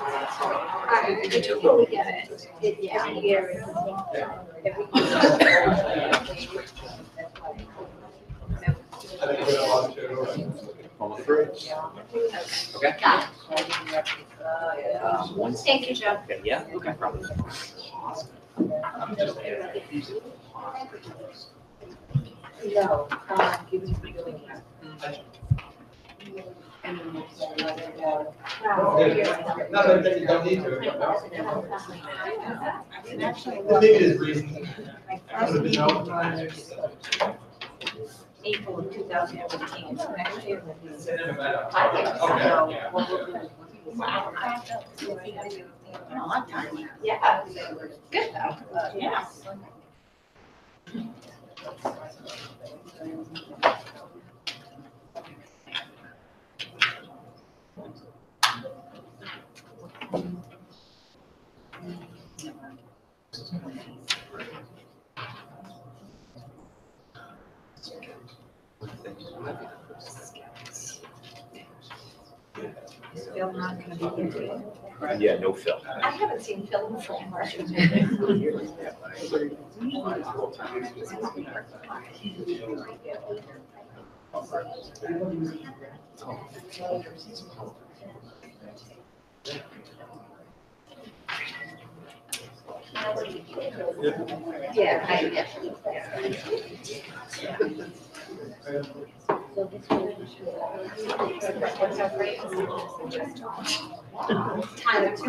I totally get it. Every year. Almost through. Okay. Got it. One Thank you, Joe. Okay, yeah, okay, problem. No. Not that you don't need to. Maybe it is reason. April of 2015. So next year will be. A long time. Yeah. Good though. Yeah. Is Phil not going to be here? Yeah, no Phil. I haven't seen Phil in forever. Yeah, Time to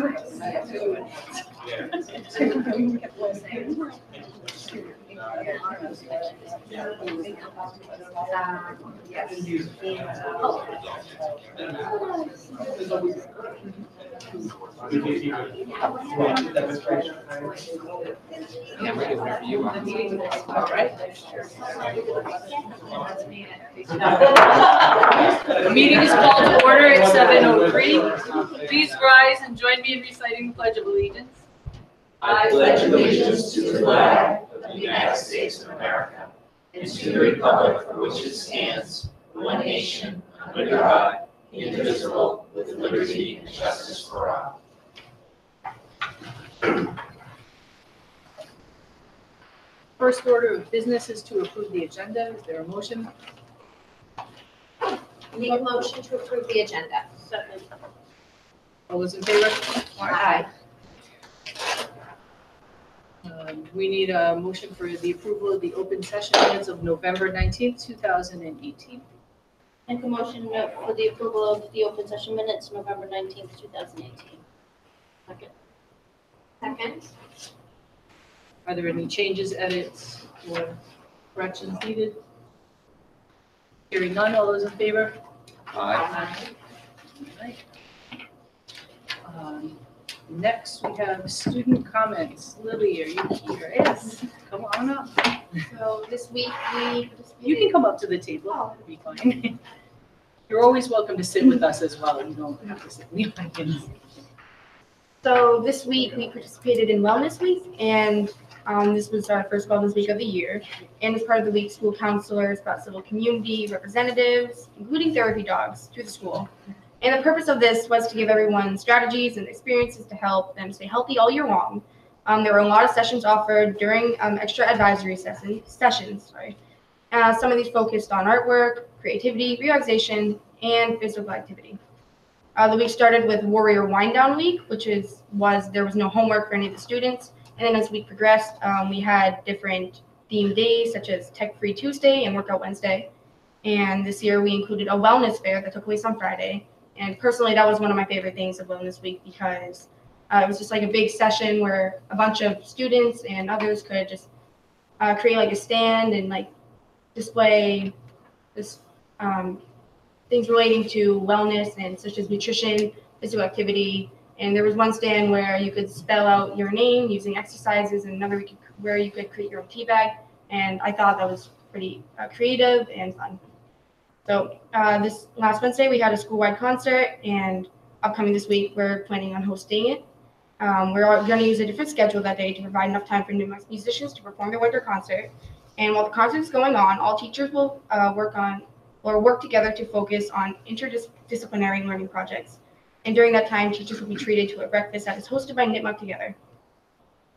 Yeah, ready whenever you are. All right. The meeting is called to order at 7:03. Please rise and join me in reciting the Pledge of Allegiance. I pledge allegiance to the flag of the United States of America and to the republic for which it stands, one nation, under God, indivisible, with liberty and justice for all. First order of business is to approve the agenda. Is there a motion? Make a motion to approve the agenda. All those in favor? Aye. We need a motion for the approval of the open session minutes of November 19th, 2018. Make a motion for the approval of the open session minutes, November 19th, 2018. Second. Second. Are there any changes, edits, or corrections needed? Hearing none, all those in favor? Aye. Right. Next, we have student comments. Lily, are you here? Yes, come on up. So this week we You can come up to the table, that'll be fine. You're always welcome to sit with us as well, you don't have to sit in the audience. So this week we participated in Wellness Week, and this was our first Wellness Week of the year. And as part of the week, school counselors brought civil community representatives, including therapy dogs, to the school. And the purpose of this was to give everyone strategies and experiences to help them stay healthy all year long. There were a lot of sessions offered during extra advisory sessions. Some of these focused on artwork, creativity, relaxation, and physical activity. The week started with Warrior Wind Down Week, which there was no homework for any of the students. And then as the week progressed, we had different themed days such as Tech Free Tuesday and Workout Wednesday. And this year we included a wellness fair that took place on Friday. And personally, that was one of my favorite things of Wellness Week because it was just like a big session where a bunch of students and others could just create like a stand and like display this things relating to wellness and such as nutrition, physical activity. And there was one stand where you could spell out your name using exercises, and another where you could create your own tea bag. And I thought that was pretty creative and fun. So this last Wednesday, we had a school-wide concert, and upcoming this week, we're planning on hosting it. We're going to use a different schedule that day to provide enough time for new musicians to perform their winter concert. And while the concert is going on, all teachers will work together to focus on interdisciplinary learning projects. And during that time, teachers will be treated to a breakfast that is hosted by Nipmuc Together.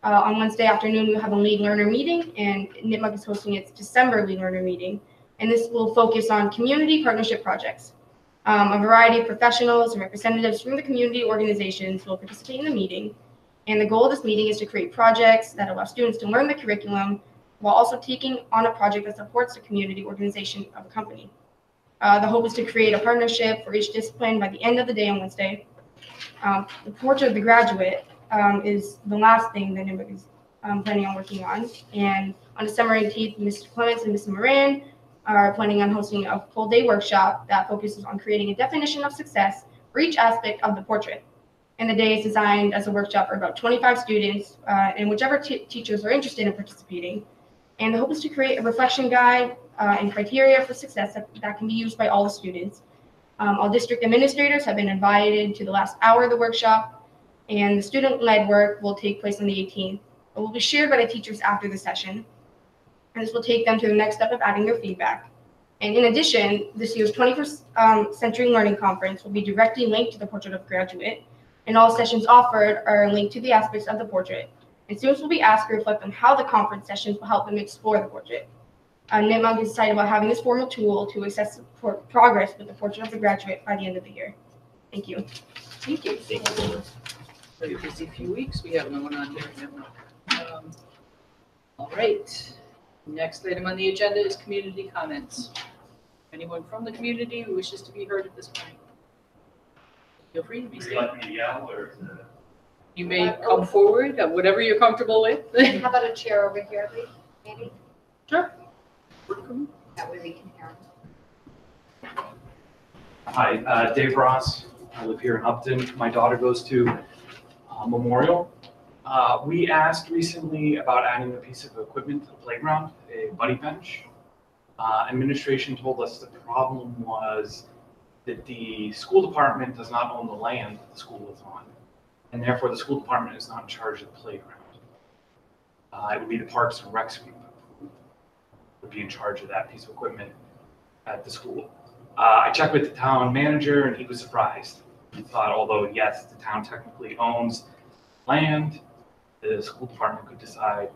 On Wednesday afternoon, we'll have a lead learner meeting, and Nipmuc is hosting its December lead learner meeting. And this will focus on community partnership projects. A variety of professionals and representatives from the community organizations will participate in the meeting. And the goal of this meeting is to create projects that allow students to learn the curriculum while also taking on a project that supports the community organization of a company. The hope is to create a partnership for each discipline by the end of the day on Wednesday. The portrait of the graduate is the last thing that Nipmuc is planning on working on. And on December 18th, Mr. Clements and Mrs. Moran are planning on hosting a full day workshop that focuses on creating a definition of success for each aspect of the portrait. And the day is designed as a workshop for about 25 students and whichever teachers are interested in participating. And the hope is to create a reflection guide and criteria for success that can be used by all the students. All district administrators have been invited to the last hour of the workshop, and the student-led work will take place on the 18th. It will be shared by the teachers after the session, and this will take them to the next step of adding their feedback. And in addition, this year's 21st Century Learning Conference will be directly linked to the portrait of graduate, and all sessions offered are linked to the aspects of the portrait. And students will be asked to reflect on how the conference sessions will help them explore the portrait. Nipmuc is excited about having this formal tool to assess progress with the portrait of the graduate by the end of the year. Thank you. Thank you. Very busy few weeks. We have no one on here. All right. Next item on the agenda is community comments. Anyone from the community who wishes to be heard at this point? Feel free to be Would you like me to yell or? You may come forward, whatever you're comfortable with. How about a chair over here, maybe? Sure. That way we can hear. Hi, Dave Ross. I live here in Upton. My daughter goes to Memorial. We asked recently about adding a piece of equipment to the playground, a buddy bench. Administration told us the problem was that the school department does not own the land that the school is on, and therefore the school department is not in charge of the playground. It would be the Parks and Recs group would be in charge of that piece of equipment at the school. I checked with the town manager and he was surprised. He thought, although yes, the town technically owns land, the school department could decide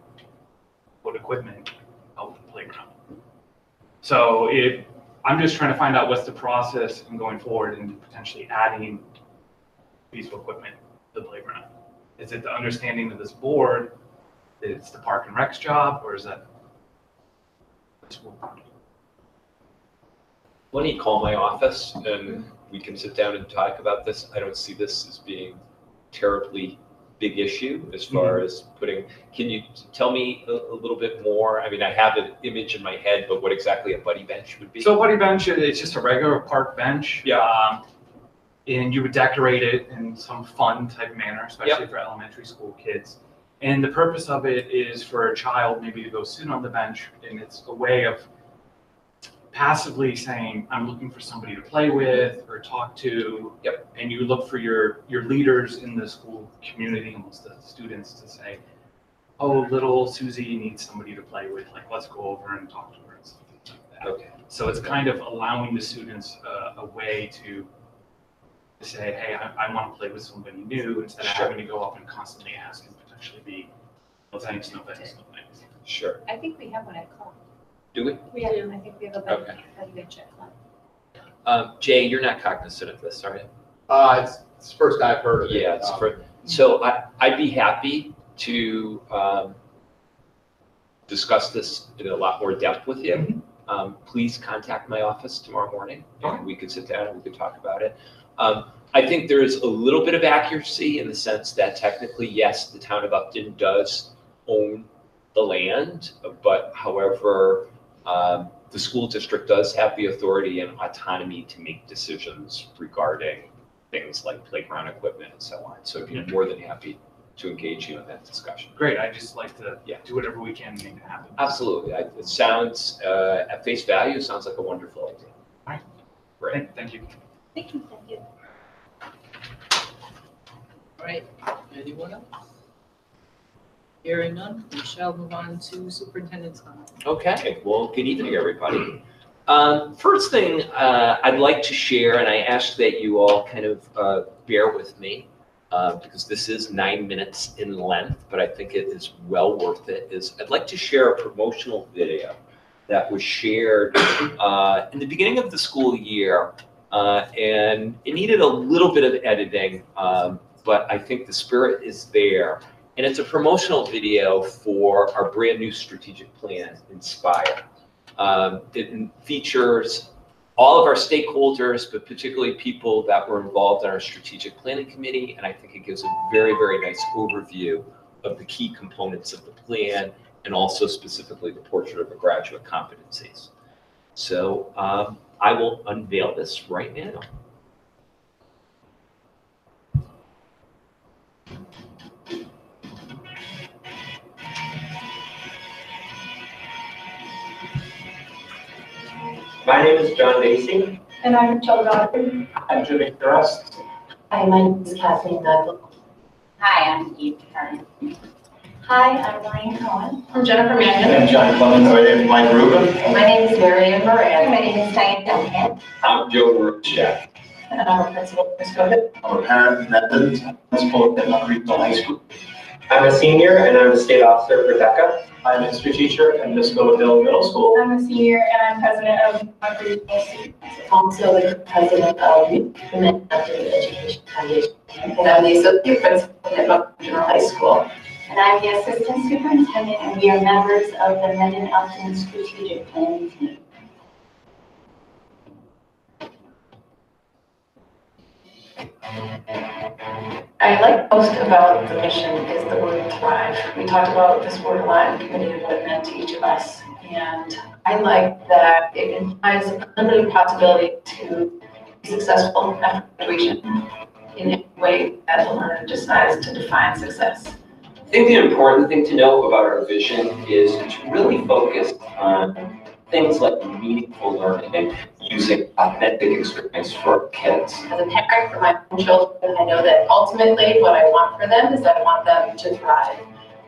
what equipment out the playground. So I'm just trying to find out what's the process in going forward and potentially adding a piece of equipment to the playground. Is it the understanding of this board that it's the Park and Rec's job, or is that the school board? Why don't you call my office and we can sit down and talk about this? I don't see this as being terribly big issue as far as putting, can you tell me a little bit more? I mean, I have an image in my head, but what exactly a buddy bench would be? So a buddy bench, it's just a regular park bench. Yeah. And you would decorate it in some fun type manner, especially for elementary school kids. And the purpose of it is for a child maybe to go sit on the bench, and it's a way of passively saying, I'm looking for somebody to play with or talk to. Yep. And you look for your leaders in the school community, amongst the students, to say, oh, little Susie needs somebody to play with. Like, let's go over and talk to her and stuff like that. Okay. So it's kind of allowing the students a way to say, hey, I want to play with somebody new, instead of having to go up and constantly ask and potentially be, no thanks, no thanks, no thanks. Sure. I think we have one at club. Do we? We have, I think we have a buddy Okay. bench at club. Jay, you're not cognizant of this, are you? It's the first I've heard of it. Yeah, so I'd be happy to discuss this in a lot more depth with you. Please contact my office tomorrow morning and we could sit down and we could talk about it. I think there is a little bit of accuracy in the sense that technically, yes, the town of Upton does own the land, but however, the school district does have the authority and autonomy to make decisions regarding things like playground equipment and so on. So I'd be more than happy to engage you in that discussion. Great, I just like to do whatever we can to make it happen. Absolutely. It sounds, at face value, sounds like a wonderful idea. All right. Great. Thank you. Thank you. Thank you. All right, anyone else? Hearing none, we shall move on to superintendent's comment. Okay, well, good evening, everybody. First thing I'd like to share, and I ask that you all kind of bear with me, because this is 9 minutes in length, but I think it is well worth it, is I'd like to share a promotional video that was shared in the beginning of the school year, and it needed a little bit of editing, but I think the spirit is there. And it's a promotional video for our brand new strategic plan, Inspire. It features all of our stakeholders, but particularly people that were involved in our strategic planning committee. And I think it gives a very, very nice overview of the key components of the plan and also specifically the portrait of the graduate competencies. So I will unveil this right now. My name is John Macy. And I'm Michelle Godfrey. I'm Jimmy Thrust. Hi, my name is Kathleen Douglas. Hi, I'm Eve Kern. Hi, I'm Ryan Cohen. I'm Jennifer Mannion. I'm John Clemens. My name is Mike Rubin. My name is Marianne Moran. My name is Diane Duncan. I'm Joe Rorschach. And I'm a principal. Ms. Cohen. I'm a parent, Mendon, principal at Mendon-Upton Regional High School. I'm a senior and I'm a state officer for DECA. I'm a history teacher at Fiscal Middle School. I'm a senior and I'm president of my regional students. I'm also the president of the Mendon-Upton Education Foundation. And I'm the associate principal at Mendon Regional High School. And I'm the assistant superintendent, and we are members of the Mendon-Upton Strategic Planning Team. I like most about the mission is the word thrive. We talked about this word a lot in committee and what it meant to each of us. And I like that it implies a limited possibility to be successful after graduation in any way that the learner decides to define success. I think the important thing to know about our vision is to really focus on things like meaningful learning and using authentic experience for kids. As a parent for my own children, I know that ultimately what I want for them is I want them to thrive.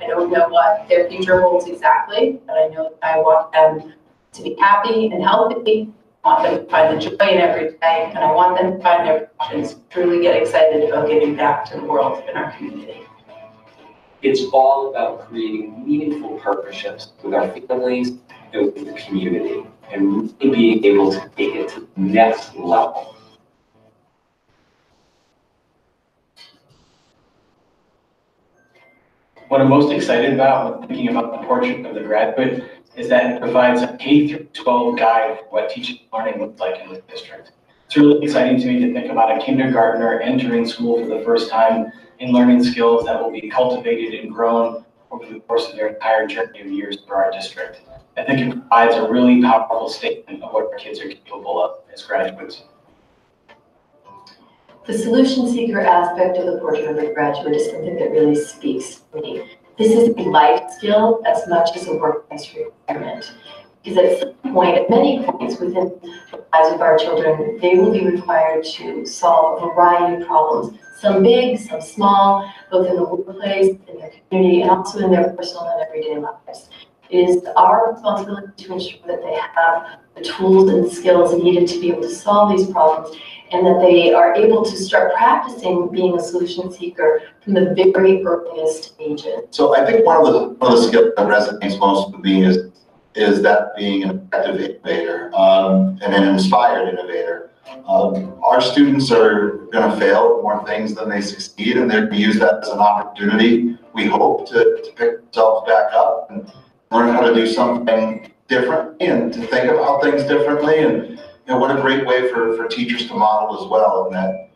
I don't know what their future holds exactly, but I know that I want them to be happy and healthy. I want them to find the joy in every day, and I want them to find their passions, truly get excited about giving back to the world and our community. It's all about creating meaningful partnerships with our families and with the community, and really being able to take it to the next level. What I'm most excited about when thinking about the portrait of the graduate is that it provides a K-12 guide for what teaching and learning looks like in this district. It's really exciting to me to think about a kindergartner entering school for the first time and learning skills that will be cultivated and grown over the course of their entire journey of years for our district. I think it provides a really powerful statement of what our kids are capable of as graduates. The solution seeker aspect of the portrait of the graduate is something that really speaks to me. This is a life skill as much as a workplace requirement. Because at some point, at many points within the lives of our children, they will be required to solve a variety of problems, some big, some small, both in the workplace, in their community, and also in their personal and everyday lives. It is our responsibility to ensure that they have the tools and skills needed to be able to solve these problems, and that they are able to start practicing being a solution seeker from the very earliest ages. So I think one of the skills that resonates most with me is that being an effective innovator and an inspired innovator. Our students are going to fail at more things than they succeed, and they're going to use that as an opportunity, we hope, to pick themselves back up and learn how to do something differently and to think about things differently. And you know, what a great way for teachers to model as well, and that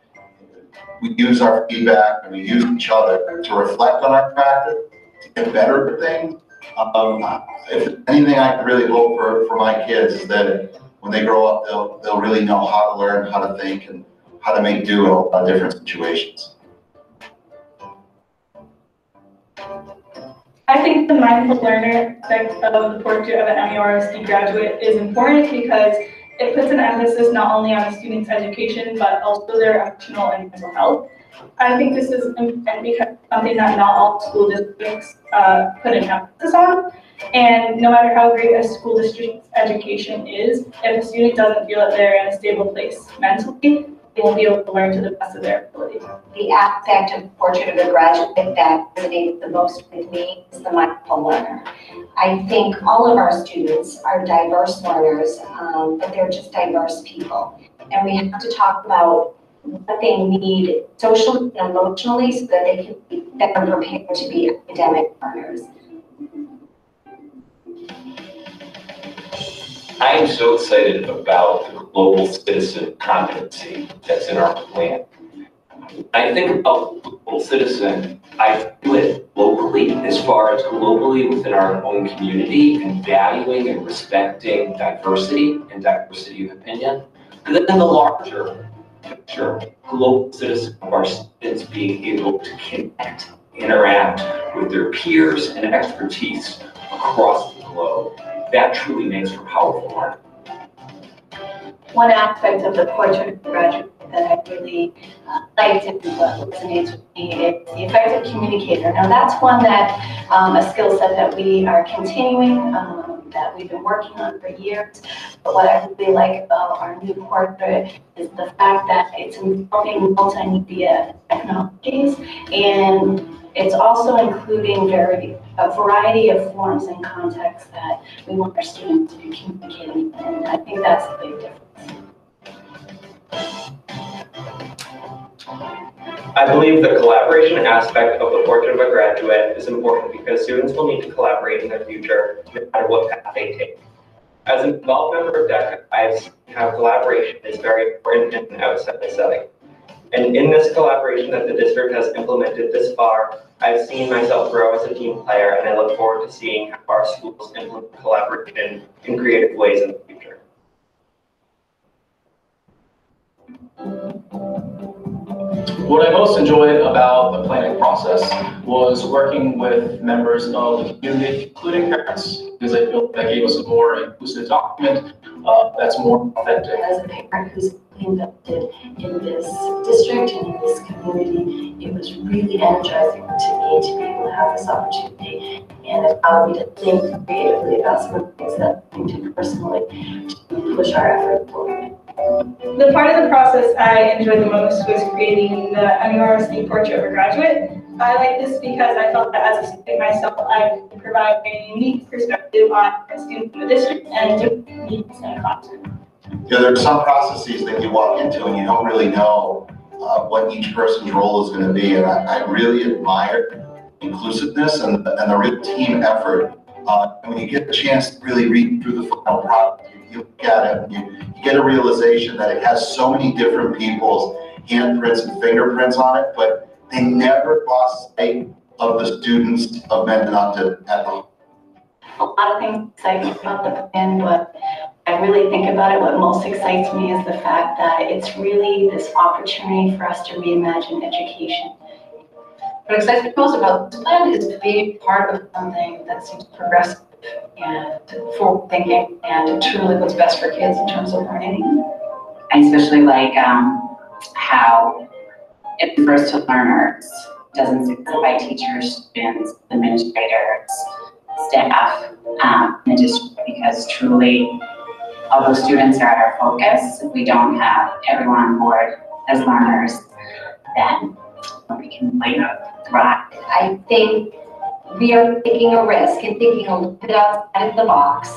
we use our feedback and we use each other to reflect on our practice, to get better at things. If anything I could really hope for my kids is that when they grow up, they'll really know how to learn, how to think, and how to make do in a lot of different situations. I think the mindful learner aspect of the portrait of an MERSD graduate is important because it puts an emphasis not only on the student's education, but also their emotional and mental health. I think this is important because it's something that not all school districts put an emphasis on. And no matter how great a school district's education is, if a student doesn't feel that they're in a stable place mentally, they won't be able to learn to the best of their ability. The aspect of Portrait of a Graduate that resonates the most with me is the mindful learner. I think all of our students are diverse learners, but they're just diverse people. And we have to talk about what they need socially and emotionally so that they can be better prepared to be academic learners. I am so excited about the global citizen competency that's in our plan. I think about global citizen, I do it locally, as far as globally within our own community and valuing and respecting diversity and diversity of opinion. And then in the larger picture, global citizen of our students being able to connect, interact with their peers and expertise across the globe. That truly makes for powerful learning. One aspect of the Portrait of a Graduate that I really liked and what resonates with me is the effective communicator. Now that's one that, a skill set that we are continuing, that we've been working on for years. But what I really like about our new portrait is the fact that it's involving multimedia technologies, and it's also including a variety of forms and contexts that we want our students to be communicating, and I think that's a big difference. I believe the collaboration aspect of the Portrait of a Graduate is important because students will need to collaborate in their future no matter what path they take. As an involved member of DECA, I've seen how collaboration is very important in an outside setting. And in this collaboration that the district has implemented this far, I've seen myself grow as a team player, and I look forward to seeing how our schools implement collaboration in creative ways in the future. What I most enjoyed about the planning process was working with members of the community, including parents, because I feel that gave us a more inclusive document that's more authentic. As a parent who's invested in this district and in this community, it was really energizing to me to be able to have this opportunity, and it allowed me to think creatively about some of the things that I do personally to push our effort forward. The part of the process I enjoyed the most was creating the MURSD Portrait of a Graduate. I like this because I felt that as a student myself, I could provide a unique perspective on a student in the district and different needs in a classroom. Yeah, there are some processes that you walk into and you don't really know what each person's role is going to be, and I really admire inclusiveness and the real team effort. And when you get a chance to really read through the final product, you look at it and you get a realization that it has so many different people's handprints and fingerprints on it, but they never lost sight of the students of Mendon-Upton at all. A lot of things excite me about the plan, but I really think about it, what most excites me is the fact that it's really this opportunity for us to reimagine education. What excites me most about this plan is to be part of something that seems progressive and forward thinking and truly what's best for kids in terms of learning. I especially like how it refers to learners, doesn't specify teachers, students, administrators, staff in the district, because truly, although students are our focus, if we don't have everyone on board as learners, then we can thrive. I think we are taking a risk and thinking a little bit outside of the box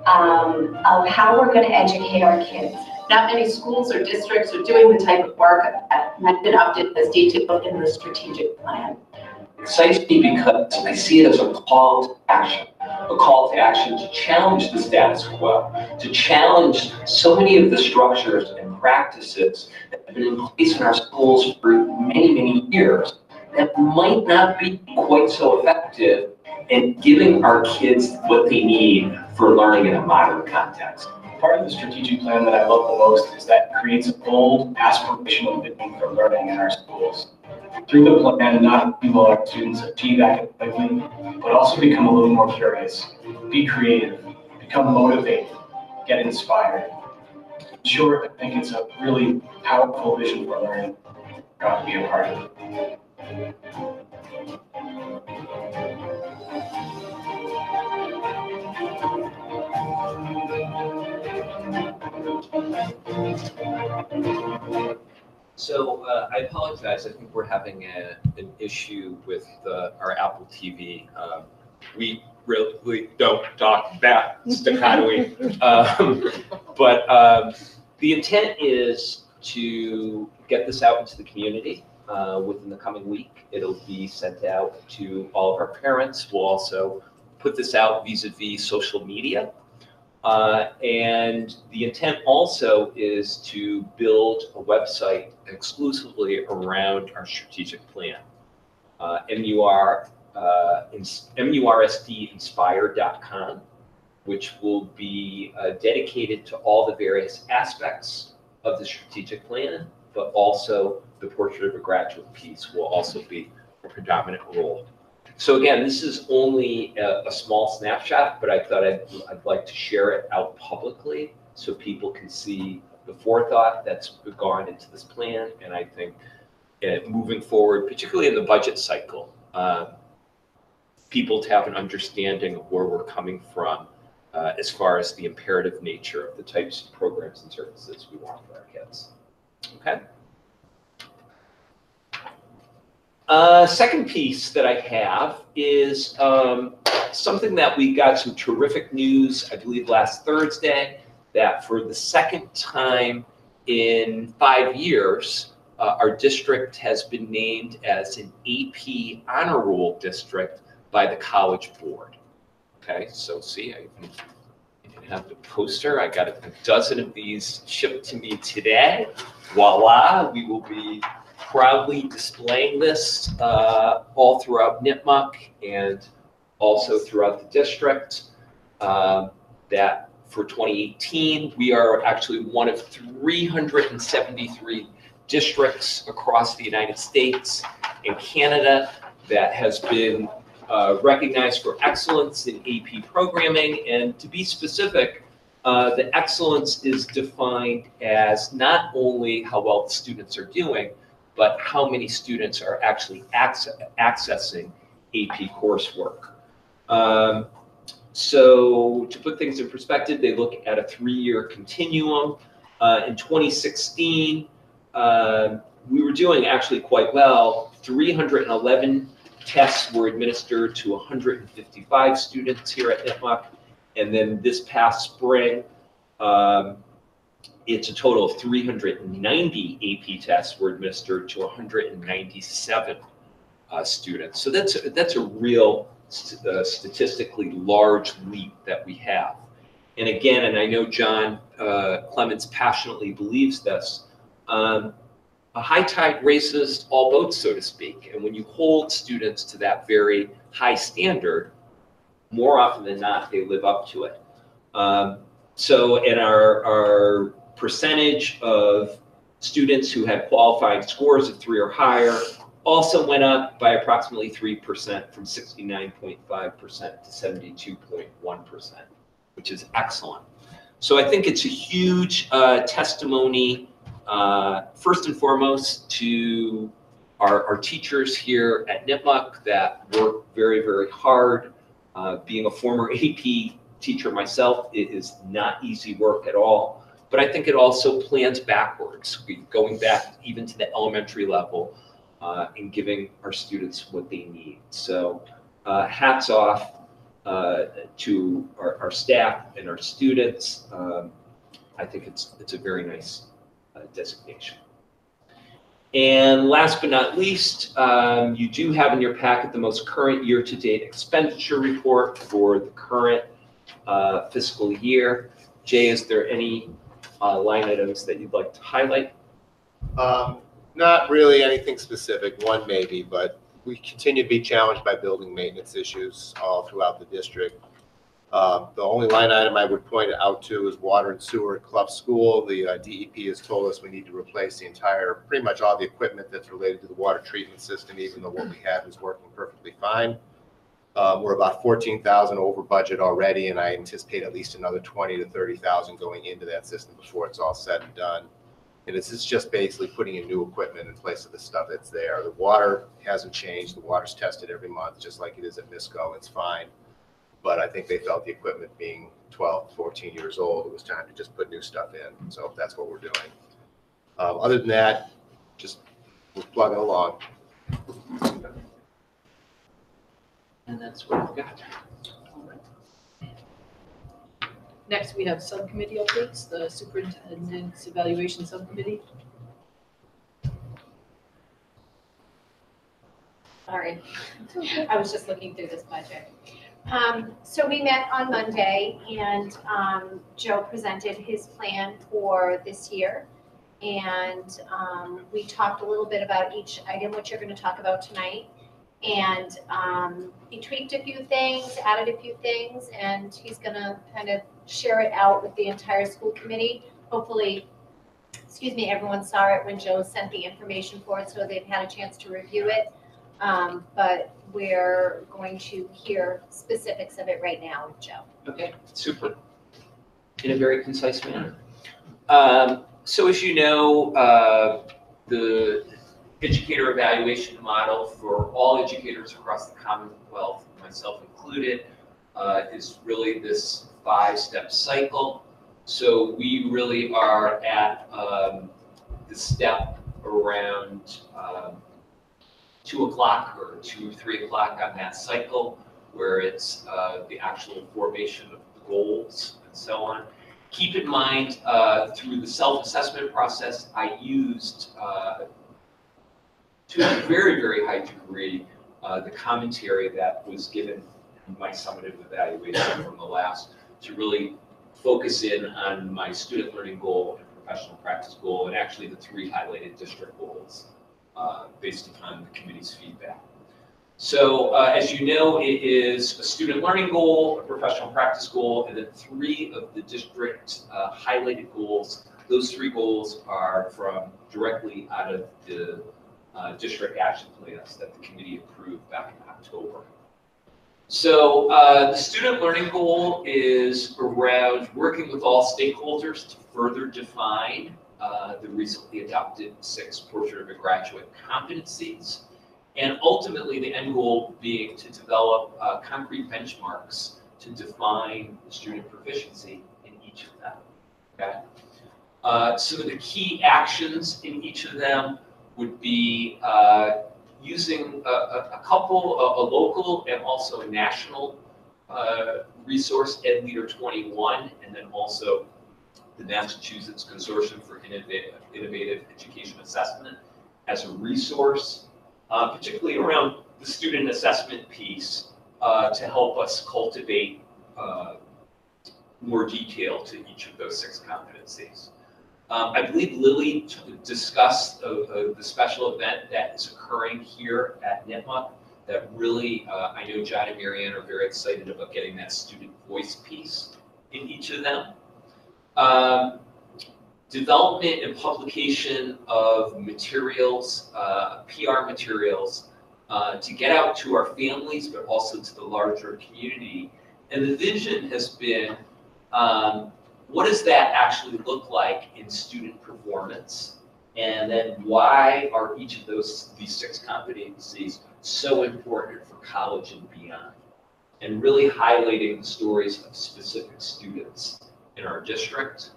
of how we're going to educate our kids. Not many schools or districts are doing the type of work that Mendon-Upton has detailed in the strategic plan. It excites me because I see it as a call to action to challenge the status quo, to challenge so many of the structures and practices that have been in place in our schools for many, many years that might not be quite so effective in giving our kids what they need for learning in a modern context. Part of the strategic plan that I love the most is that it creates a bold, aspirational vision for learning in our schools. Through the plan, not only will our students achieve academically, but also become a little more curious, be creative, become motivated, get inspired. In short, I think it's a really powerful vision for learning. I'm proud to be a part of it. So I apologize. I think we're having an issue with our Apple TV. We really don't talk that staccato-y. But the intent is to get this out into the community within the coming week. It'll be sent out to all of our parents. We'll also put this out vis-a-vis social media. And the intent also is to build a website exclusively around our strategic plan. MURSDinspire.com, which will be dedicated to all the various aspects of the strategic plan, but also the Portrait of a Graduate piece will also be a predominant role. So again, this is only a small snapshot, but I thought I'd like to share it out publicly so people can see the forethought that's gone into this plan. And I think moving forward, particularly in the budget cycle, people to have an understanding of where we're coming from as far as the imperative nature of the types of programs and services we want for our kids. Okay. Second piece that I have is something that we got some terrific news, I believe last Thursday, that for the second time in 5 years, our district has been named as an AP honor roll district by the College Board. Okay, so see, I even have the poster. I got a dozen of these shipped to me today. Voila, we will be proudly displaying this all throughout Nipmuc and also throughout the district. That for 2018, we are actually one of 373 districts across the United States and Canada that has been recognized for excellence in AP programming. And to be specific, the excellence is defined as not only how well the students are doing, but how many students are actually accessing AP coursework. So to put things in perspective, they look at a 3-year continuum. In 2016, we were doing actually quite well. 311 tests were administered to 155 students here at Nipmuc. And then this past spring, it's a total of 390 AP tests were administered to 197 students. So that's a real statistically large leap that we have. And again, and I know John Clements passionately believes this, a high tide raises all boats, so to speak. And when you hold students to that very high standard, more often than not, they live up to it. So in our percentage of students who had qualifying scores of 3 or higher also went up by approximately 3% from 69.5% to 72.1%, which is excellent. So I think it's a huge testimony, first and foremost, to our teachers here at Nipmuc that work very, very hard. Being a former AP teacher myself, it is not easy work at all. But I think it also plans backwards, going back even to the elementary level and giving our students what they need. So hats off to our staff and our students. I think it's a very nice designation. And last but not least, you do have in your packet the most current year-to-date expenditure report for the current fiscal year. Jay, is there any line items that you'd like to highlight? Not really anything specific, one maybe, but we continue to be challenged by building maintenance issues all throughout the district. The only line item I would point out to is water and sewer at Clough School. The DEP has told us we need to replace the entire, pretty much all the equipment that's related to the water treatment system, even though what we have is working perfectly fine. We're about 14,000 over budget already, and I anticipate at least another 20 to 30,000 going into that system before it's all said and done. And it's just basically putting in new equipment in place of the stuff that's there. The water hasn't changed. The water's tested every month, just like it is at MISCO. It's fine. But I think they felt the equipment being 12, 14 years old, it was time to just put new stuff in. So that's what we're doing. Other than that, just we're plugging along. And that's what I've got. Next, we have subcommittee updates, the superintendent's evaluation subcommittee. Sorry, I was just looking through this budget. So we met on Monday and Joe presented his plan for this year. And we talked a little bit about each item, which you're going to talk about tonight. And he tweaked a few things, added a few things, and he's going to kind of share it out with the entire school committee. Hopefully, excuse me, everyone saw it when Joe sent the information for it, so they've had a chance to review it. But we're going to hear specifics of it right now with Joe. Okay, super. In a very concise manner. So as you know, the educator evaluation model for all educators across the Commonwealth, myself included, is really this 5-step cycle. So we really are at the step around 2 o'clock or 2 or 3 o'clock on that cycle, where it's the actual formation of the goals and so on. Keep in mind, through the self-assessment process, I used, to a very, very high degree, the commentary that was given in my summative evaluation from the last to really focus in on my student learning goal and professional practice goal, and actually the 3 highlighted district goals based upon the committee's feedback. So as you know, it is a student learning goal, a professional practice goal, and then 3 of the district highlighted goals. Those 3 goals are from directly out of the district action plans that the committee approved back in October. So the student learning goal is around working with all stakeholders to further define the recently adopted 6 portrait of a graduate competencies. And ultimately, the end goal being to develop concrete benchmarks to define the student proficiency in each of them. Okay. Some of the key actions in each of them would be using a couple, a local and also a national resource, EdLeader 21, and then also the Massachusetts Consortium for Innovative Education Assessment as a resource. Particularly around the student assessment piece to help us cultivate more detail to each of those 6 competencies. I believe Lily discussed the special event that is occurring here at NIPMA that really, I know John and Marianne are very excited about getting that student voice piece in each of them. Development and publication of materials, PR materials, to get out to our families, but also to the larger community. And the vision has been, what does that actually look like in student performance? And then why are each of these 6 competencies so important for college and beyond? And really highlighting the stories of specific students in our district.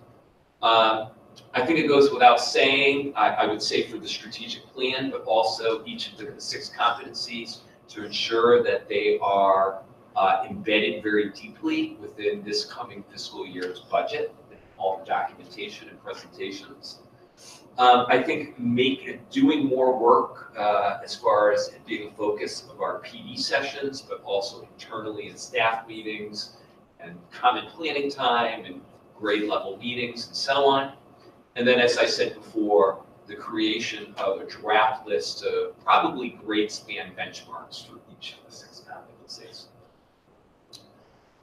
I think it goes without saying, I would say for the strategic plan, but also each of the 6 competencies to ensure that they are embedded very deeply within this coming fiscal year's budget, all the documentation and presentations. I think doing more work as far as it being a focus of our PD sessions, but also internally in staff meetings and common planning time and grade level meetings and so on. And then, as I said before, the creation of a draft list of probably grade span benchmarks for each of the 6 competencies.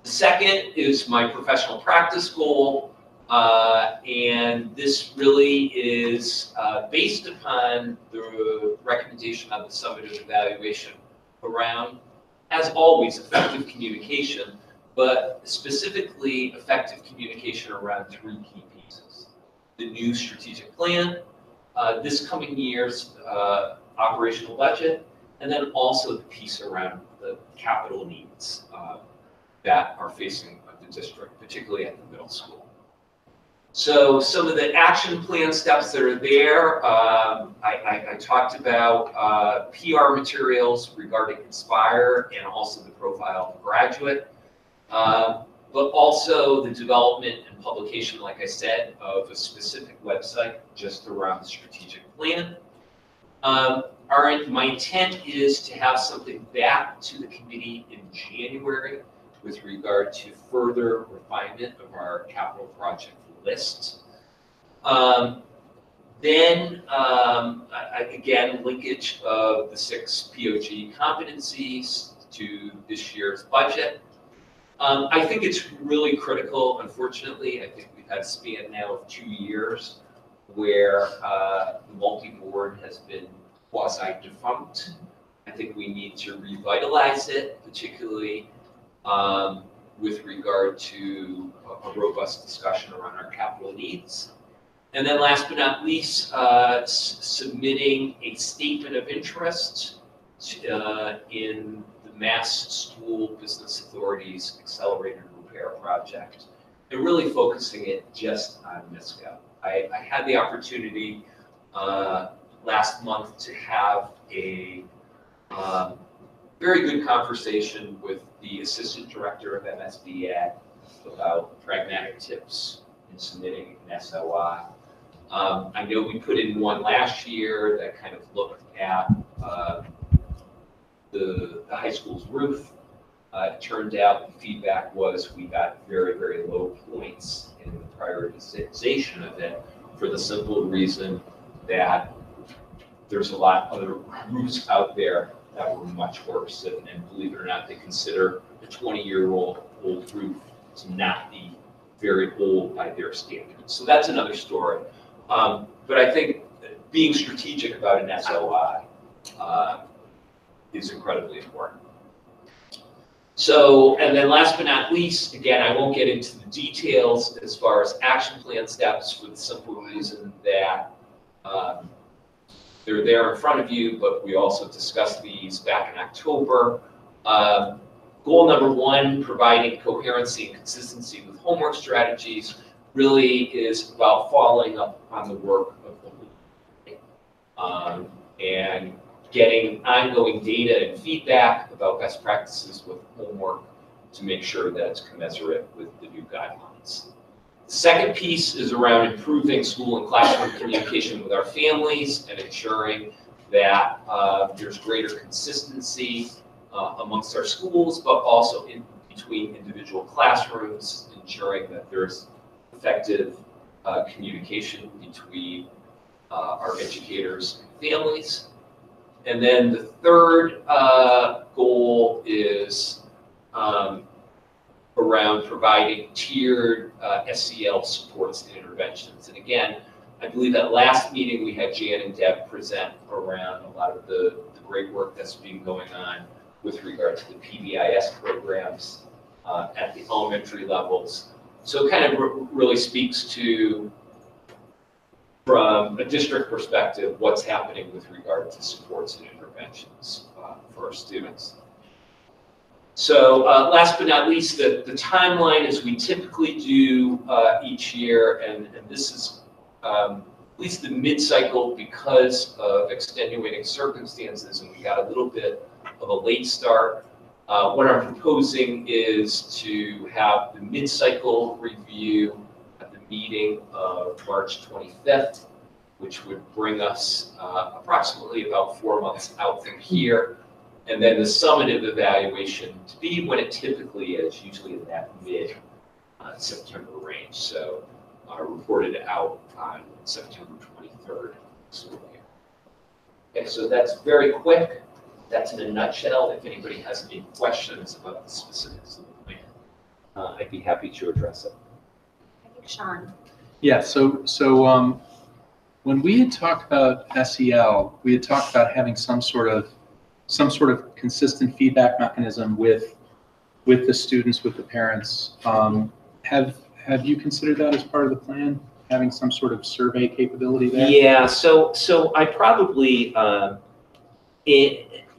The second is my professional practice goal, and this really is based upon the recommendation of the summative evaluation around, as always, effective communication, but specifically effective communication around 3 key pieces. The new strategic plan, this coming year's operational budget, and then also the piece around the capital needs that are facing the district, particularly at the middle school. So some of the action plan steps that are there, I talked about PR materials regarding Inspire and also the profile of a graduate, but also the development and publication, like I said, of a specific website just around the strategic plan. My intent is to have something back to the committee in January with regard to further refinement of our capital project list. Then, again, linkage of the 6 POG competencies to this year's budget. I think it's really critical, unfortunately. I think we've had a span now of 2 years where the multi-board has been quasi-defunct. I think we need to revitalize it, particularly with regard to a robust discussion around our capital needs. And then last but not least, submitting a statement of interest in the Mass School Business Authority's Accelerated Repair Project, and really focusing it just on MISCO. I had the opportunity last month to have a very good conversation with the Assistant Director of MSBA about pragmatic tips in submitting an SOI. I know we put in one last year that kind of looked at the high school's roof. It turned out the feedback was we got very, very low points in the prioritization of it for the simple reason that there's a lot of other roofs out there that were much worse. And believe it or not, they consider a 20-year-old roof to not be very old by their standards. So that's another story. But I think being strategic about an SOI is incredibly important. So, and then last but not least, again, I won't get into the details as far as action plan steps for the simple reason that they're there in front of you, but we also discussed these back in October. Goal number 1, providing coherency and consistency with homework strategies, really is about following up on the work of the whole and getting ongoing data and feedback about best practices with homework to make sure that it's commensurate with the new guidelines. The second piece is around improving school and classroom communication with our families and ensuring that there's greater consistency amongst our schools, but also in between individual classrooms, ensuring that there's effective communication between our educators and families. And then the third goal is around providing tiered SEL supports and interventions. And again, I believe that last meeting we had Jan and Deb present around a lot of the great work that's been going on with regard to the PBIS programs at the elementary levels. So it kind of really speaks to, from a district perspective, what's happening with regard to supports and interventions for our students. So last but not least, the timeline as we typically do each year, and this is at least the mid-cycle because of extenuating circumstances, and we got a little bit of a late start. What I'm proposing is to have the mid-cycle review at the meeting of March 25th, which would bring us approximately about 4 months out from here. And then the summative evaluation to be when it typically is, usually in that mid-September range. So reported out on September 23rd. Okay, so that's very quick. That's in a nutshell. If anybody has any questions about the specifics of the plan, I'd be happy to address it. I think Sean. Yeah, so when we had talked about SEL, we had talked about having some sort of consistent feedback mechanism with the students, with the parents. Have you considered that as part of the plan, having some sort of survey capability there? Yeah, so I probably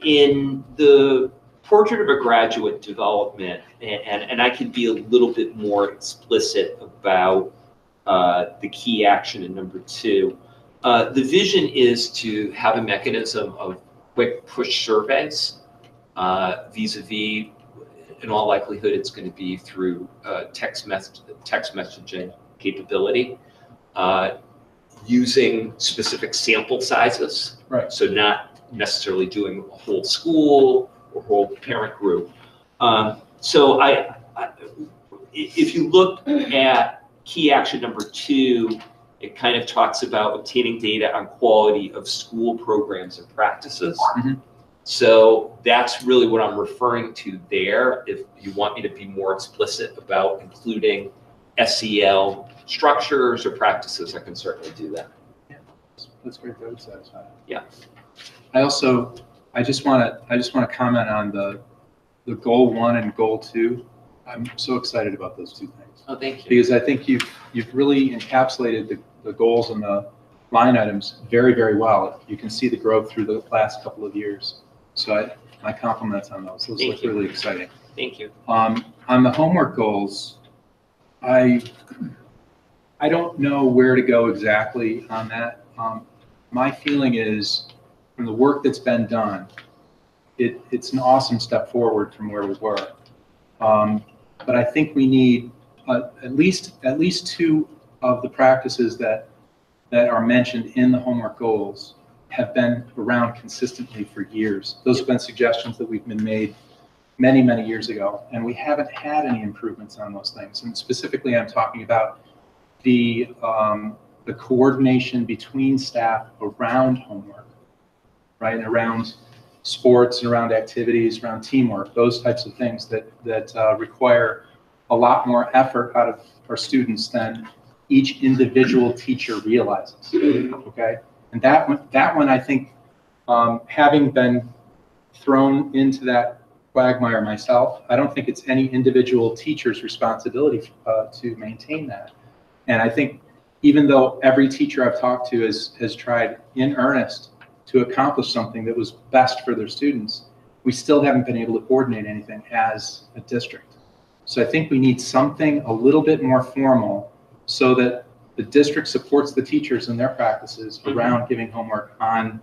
in the portrait of a graduate development, and I can be a little bit more explicit about the key action in number 2. The vision is to have a mechanism of quick push surveys vis-a-vis, in all likelihood, it's going to be through text messaging capability, using specific sample sizes. Right. So not necessarily doing a whole school or whole parent group. So if you look at key action number 2, it kind of talks about obtaining data on quality of school programs and practices. Mm-hmm. So that's really what I'm referring to there. If you want me to be more explicit about including SEL structures or practices, I can certainly do that. Yeah, that's great. That would satisfy. Yeah. I just want to comment on the goal 1 and goal 2. I'm so excited about those 2 things. Oh, thank you. Because I think you've really encapsulated the goals and the line items very, very well. You can see the growth through the last couple of years. So my compliments on those. Those look really exciting. Thank you. On the homework goals, I don't know where to go exactly on that. My feeling is, from the work that's been done, it's an awesome step forward from where we were. But I think we need at least 2 of the practices that are mentioned in the homework goals have been around consistently for years. Those have been suggestions that we've been made many, many years ago, and we haven't had any improvements on those things. And specifically, I'm talking about the coordination between staff around homework, right, and around sports, and around activities, around teamwork, those types of things that require a lot more effort out of our students than each individual teacher realizes. Okay, and that one I think, having been thrown into that quagmire myself, I don't think it's any individual teacher's responsibility to maintain that. And I think even though every teacher I've talked to has tried in earnest to accomplish something that was best for their students, we still haven't been able to coordinate anything as a district. So I think we need something a little bit more formal so that the district supports the teachers in their practices around giving homework on,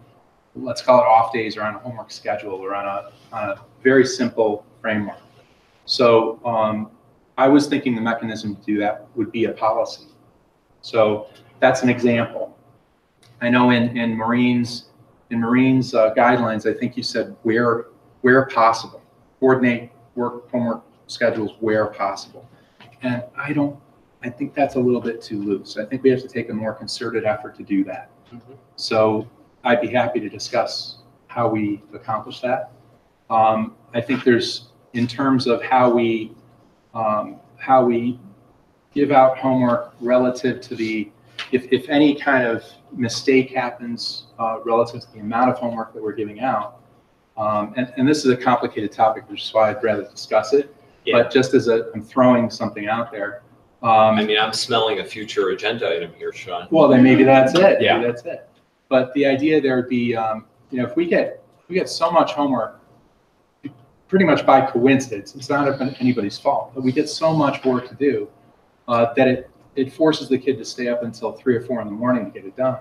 let's call it off days, or on a homework schedule, or on a very simple framework. So I was thinking the mechanism to do that would be a policy. So that's an example. I know in Marine's guidelines, I think you said where possible, coordinate homework schedules where possible. And I think that's a little bit too loose. I think we have to take a more concerted effort to do that. Mm-hmm. So I'd be happy to discuss how we accomplish that. I think there's, in terms of how we give out homework relative to if any kind of mistake happens relative to the amount of homework that we're giving out, and this is a complicated topic, which is why I'd rather discuss it. Yeah. But just as I'm throwing something out there. I mean, I'm smelling a future agenda item here, Sean. Well, then maybe that's it. Yeah. Maybe that's it. But the idea there would be, if we get so much homework, pretty much by coincidence, it's not anybody's fault, but we get so much work to do that it forces the kid to stay up until 3 or 4 in the morning to get it done.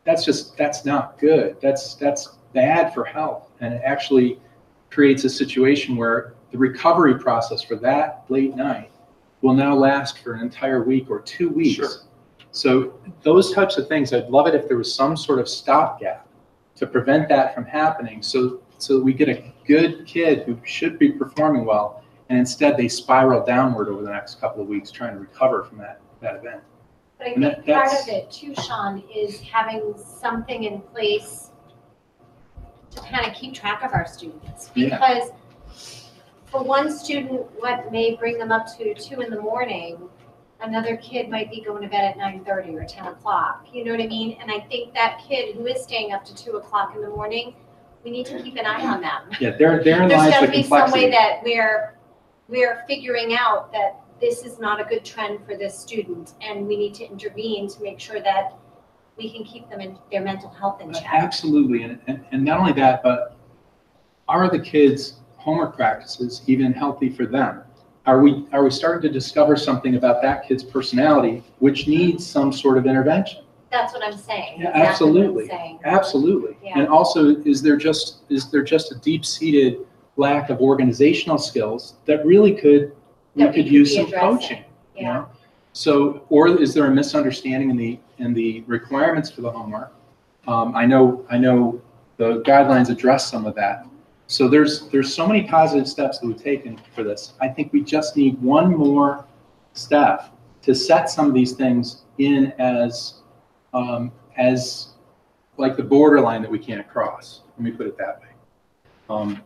That's not good. That's bad for health, and it actually creates a situation where the recovery process for that late night will now last for an entire week or 2 weeks. Sure. So those types of things, I'd love it if there was some sort of stopgap to prevent that from happening, so that we get a good kid who should be performing well, and instead they spiral downward over the next couple of weeks trying to recover from that event. But I think part of it too, Sean, is having something in place to kind of keep track of our students. Because for one student, what may bring them up to 2 in the morning, another kid might be going to bed at 9:30 or 10 o'clock. You know what I mean? And I think that kid who is staying up to 2 o'clock in the morning, we need to keep an eye on them. Yeah, therein lies the complexity. There's got to be some way that we're figuring out that this is not a good trend for this student, and we need to intervene to make sure that we can keep them in their mental health in check. Absolutely, and not only that, but are the kids homework practices even healthy for them? Are we starting to discover something about that kid's personality which needs some sort of intervention? That's what I'm saying. Yeah, Exactly what I'm absolutely, saying. absolutely. Yeah. And also, is there just a deep-seated lack of organizational skills that really could use some coaching? Yeah. You know? So, or is there a misunderstanding in the requirements for the homework? I know the guidelines address some of that. So there's so many positive steps that we've taken for this. I think we just need one more step to set some of these things in as like the borderline that we can't cross. Let me put it that way.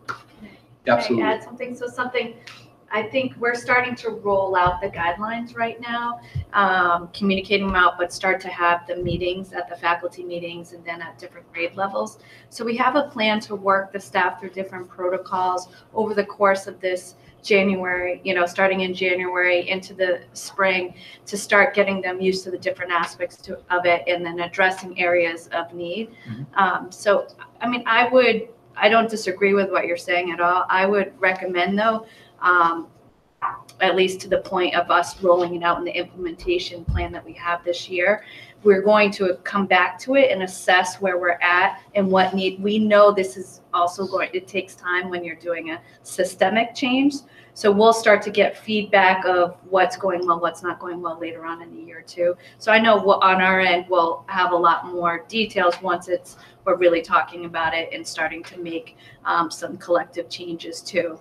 Absolutely. Can I add something? So something, I think we're starting to roll out the guidelines right now, communicating them out, but start to have the meetings at the faculty meetings and then at different grade levels. So we have a plan to work the staff through different protocols over the course of this January, starting in January into the spring, to start getting them used to the different aspects of it and then addressing areas of need. So, I mean, I don't disagree with what you're saying at all. I would recommend, though, at least to the point of us rolling it out in the implementation plan that we have this year, we're going to come back to it and assess where we're at and what need. We know this is also it takes time when you're doing a systemic change. So we'll start to get feedback of what's going well, what's not going well later on in the year too. So I know on our end, we'll have a lot more details once we're really talking about it and starting to make some collective changes too.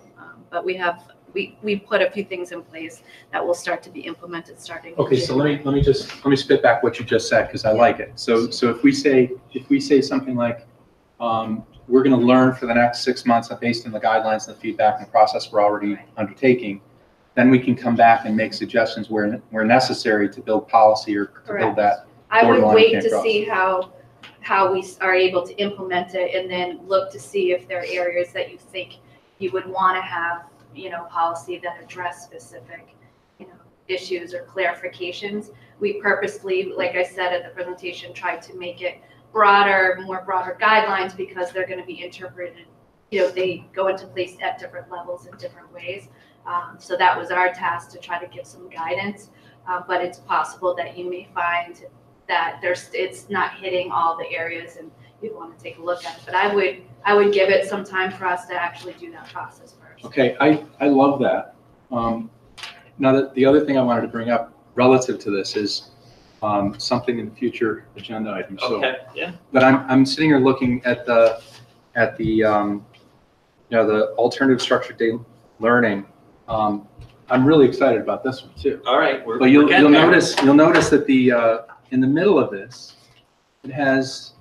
But we put a few things in place that will start to be implemented starting. Okay, so let me spit back what you just said because I like it. So if we say something like we're going to learn for the next 6 months based on the guidelines and the feedback and the process we're already undertaking, then we can come back and make suggestions where necessary to build policy or to build that. I would wait to see how we are able to implement it and then look to see if there are areas that you think you would want to have policy that address specific, issues or clarifications. We purposely, like I said at the presentation, tried to make it broader guidelines because they're going to be interpreted, they go into place at different levels in different ways. So that was our task to try to give some guidance, but it's possible that you may find that it's not hitting all the areas and you'd want to take a look at it. But I would give it some time for us to actually do that process first. Okay, I love that. Now, the other thing I wanted to bring up relative to this is something in the future agenda item. Okay, yeah. But I'm sitting here looking at the the alternative structured day learning. I'm really excited about this one too. All right, but you'll notice that the in the middle of this, it has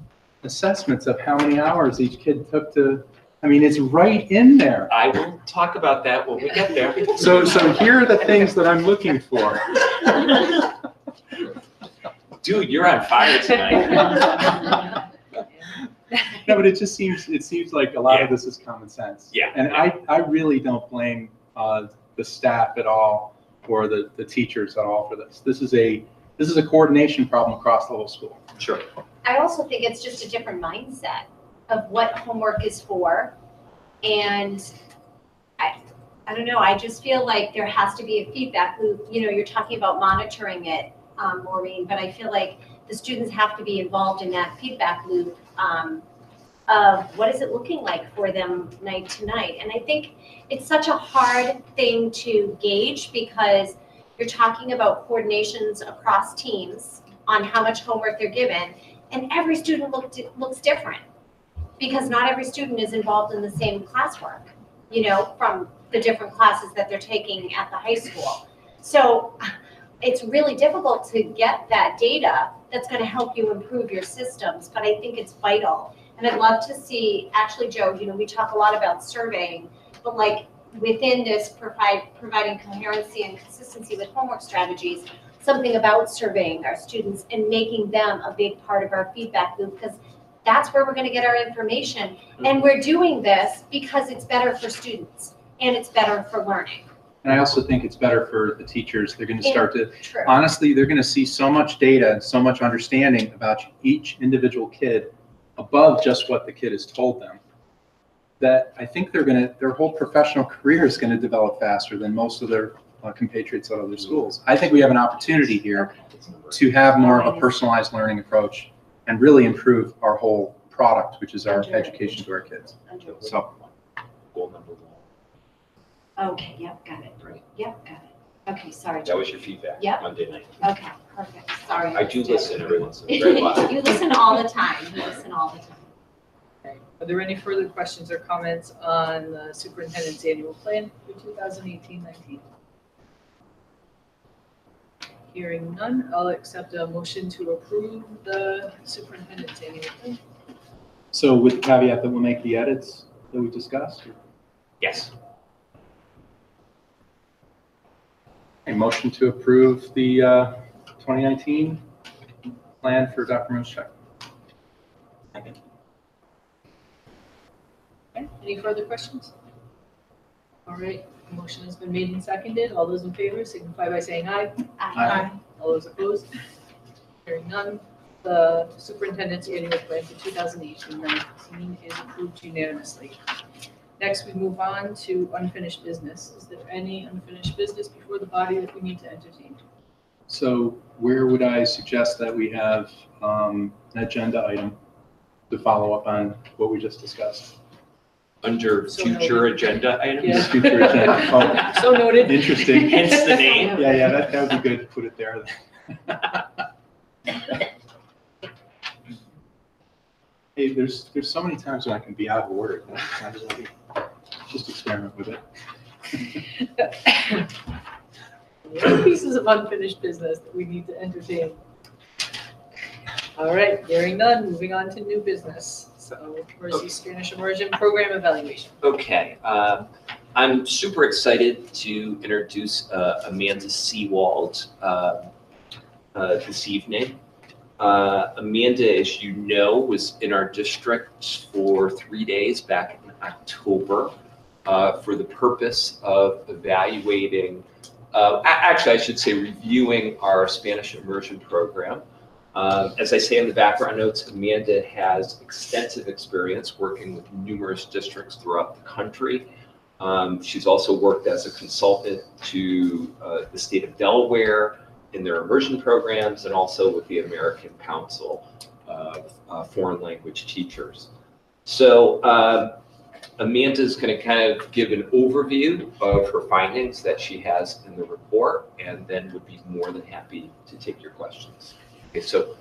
assessments of how many hours each kid took to. I mean, it's right in there. I will talk about that when we get there. So here are the things that I'm looking for. Dude, you're on fire tonight. No, but it seems like a lot of this is common sense. Yeah. And I really don't blame the staff at all or the teachers at all for this. This is a coordination problem across the whole school. Sure. I also think it's just a different mindset of what homework is for. And I don't know, I just feel like there has to be a feedback loop. You're talking about monitoring it, Maureen, but I feel like the students have to be involved in that feedback loop of what is it looking like for them night to night. And I think it's such a hard thing to gauge because you're talking about coordinations across teams on how much homework they're given, and every student looks different because not every student is involved in the same classwork, from the different classes that they're taking at the high school. So it's really difficult to get that data that's going to help you improve your systems, but I think it's vital. And I'd love to see, actually, Joe, we talk a lot about surveying, but like within this providing coherency and consistency with homework strategies, something about surveying our students and making them a big part of our feedback loop, because that's where we're going to get our information. And we're doing this because it's better for students and it's better for learning. And I also think it's better for the teachers. They're going to start to, True. honestly, they're going to see so much data and so much understanding about each individual kid above just what the kid has told them. that I think their whole professional career is going to develop faster than most of their compatriots at other schools. I think we have an opportunity here to have more of a personalized learning approach and really improve our whole product, which is our education to our kids. So, Goal number 1. Okay, yep, got it. Yep, got it. Okay, sorry. That was your feedback. Yep. Monday night. Okay, perfect. Sorry. I do listen every once in a while. You listen all the time. You listen all the time. Okay. Are there any further questions or comments on the superintendent's annual plan for 2018-19? Hearing none, I'll accept a motion to approve the superintendent's annual plan. so with the caveat that we'll make the edits that we discussed? Yes. A motion to approve the 2019 plan for Dr. Moschek. Okay, any further questions? All right, the motion has been made and seconded. All those in favor signify by saying aye. Aye. All those opposed? Hearing none, the superintendent's annual plan for 2018-19 is approved unanimously. Next, we move on to unfinished business. Is there any unfinished business before the body that we need to entertain? So where would I suggest that we have an agenda item to follow up on what we just discussed? Under future agenda items? Yeah. Future agenda. Oh, so noted. Interesting. Hence the name. Yeah, that would be good to put it there. Hey, there's so many times when I can be out of order. Just experiment with it. What pieces of unfinished business that we need to entertain? All right, hearing none, moving on to new business. So where's the Spanish Immersion program evaluation? Okay, I'm super excited to introduce Amanda Seewald this evening. Amanda, as you know, was in our district for 3 days back in October for the purpose of evaluating, actually I should say reviewing our Spanish Immersion program. As I say in the background notes, Amanda has extensive experience working with numerous districts throughout the country. She's also worked as a consultant to the state of Delaware in their immersion programs and also with the American Council of Foreign Language Teachers. So Amanda is going to kind of give an overview of her findings that she has in the report, and then would be more than happy to take your questions. Okay, so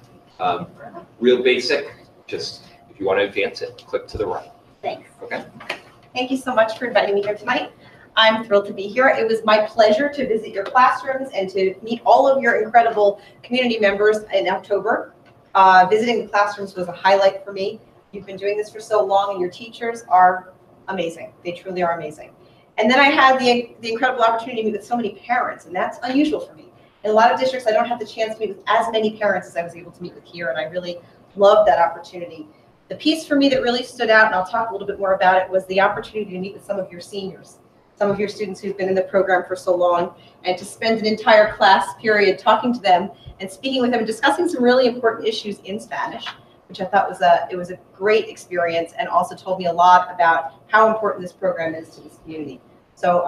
real basic, just if you want to advance it, click to the right. Thanks. Okay. Thank you so much for inviting me here tonight. I'm thrilled to be here. It was my pleasure to visit your classrooms and to meet all of your incredible community members in October. Visiting the classrooms was a highlight for me. You've been doing this for so long and your teachers are amazing. They truly are amazing. And then I had the incredible opportunity to meet with so many parents, and that's unusual for me. In a lot of districts, I don't have the chance to meet with as many parents as I was able to meet with here, and I really loved that opportunity. The piece for me that really stood out, and I'll talk a little bit more about it, was the opportunity to meet with some of your seniors, some of your students who've been in the program for so long, and to spend an entire class period talking to them and speaking with them and discussing some really important issues in Spanish, which I thought was a great experience, and also told me a lot about how important this program is to this community. So